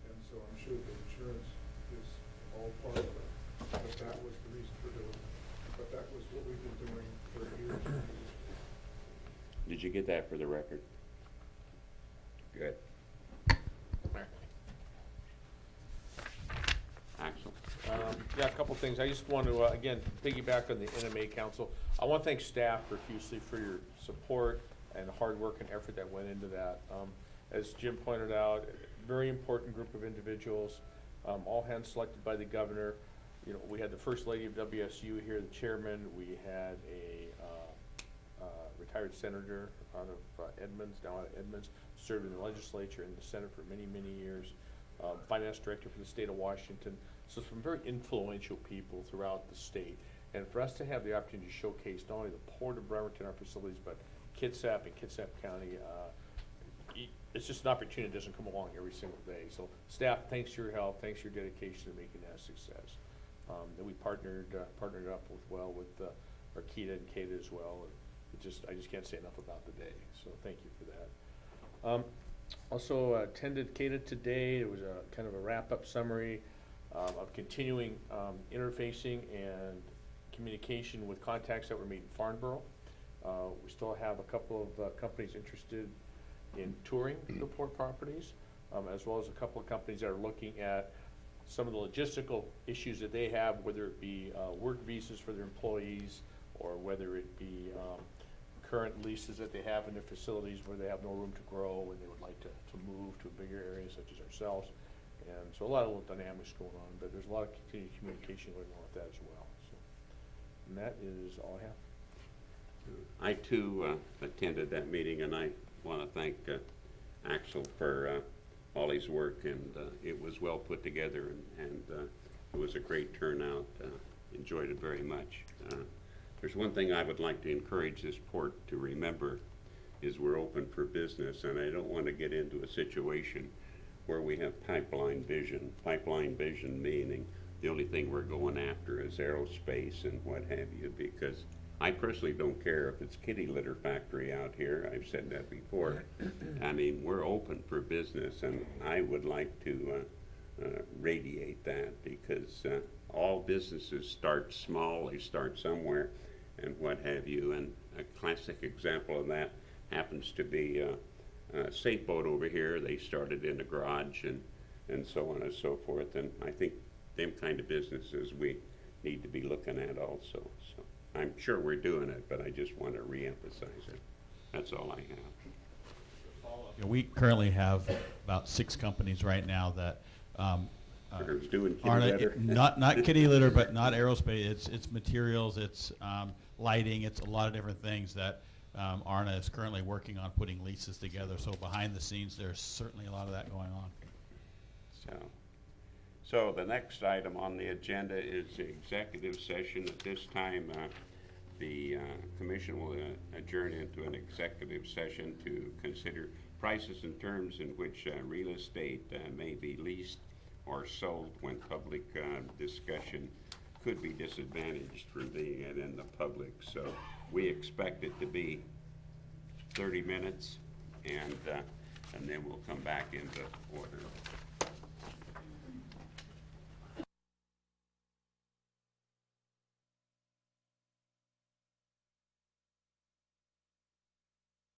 And so I'm sure the insurance is all part of it. But that was the reason for doing it. But that was what we've been doing for years and years. Did you get that for the record? Good. Axel? Yeah, a couple things. I just want to, again, piggyback on the NMA Council. I want to thank staff profusely for your support and hard work and effort that went into that. As Jim pointed out, very important group of individuals, all hands selected by the governor. You know, we had the First Lady of WSU here, the chairman. We had a retired senator out of Edmonds, now out of Edmonds, served in the legislature and the Senate for many, many years. Finance director for the state of Washington. So some very influential people throughout the state. And for us to have the opportunity to showcase not only the Port of Bremerton, our facilities, but Kitsap and Kitsap County, it's just an opportunity that doesn't come along every single day. So staff, thanks for your help, thanks for your dedication to making that a success. And we partnered up with Arkita and Kata as well. And I just can't say enough about the day. So thank you for that. Also attended Kata today. It was a kind of a wrap-up summary of continuing interfacing and communication with contacts that were made in Farnborough. We still have a couple of companies interested in touring the port properties, as well as a couple of companies that are looking at some of the logistical issues that they have, whether it be work visas for their employees or whether it be current leases that they have in their facilities where they have no room to grow and they would like to move to a bigger area such as ourselves. And so a lot of little dynamics going on, but there's a lot of continued communication going on with that as well. So, and that is all I have. I too attended that meeting, and I want to thank Axel for all his work, and it was well put together, and it was a great turnout. Enjoyed it very much. There's one thing I would like to encourage this port to remember is we're open for business, and I don't want to get into a situation where we have pipeline vision. Pipeline vision meaning the only thing we're going after is aerospace and what have you, because I personally don't care if it's kitty litter factory out here. I've said that before. I mean, we're open for business, and I would like to radiate that, because all businesses start small, they start somewhere, and what have you. And a classic example of that happens to be Safe Boat over here. They started in a garage and so on and so forth. And I think them kind of businesses we need to be looking at also. So I'm sure we're doing it, but I just want to reemphasize it. That's all I have. Yeah, we currently have about 6 companies right now that doing kitty aren't litter. not kitty litter, but not aerospace. It's materials, it's lighting, it's a lot of different things that Arna is currently working on putting leases together. So behind the scenes, there's certainly a lot of that going on. So the next item on the agenda is the executive session. At this time, the commission will adjourn into an executive session to consider prices and terms in which real estate may be leased or sold when public discussion could be disadvantaged from being in the public. So we expect it to be 30 minutes, and then we'll come back into order.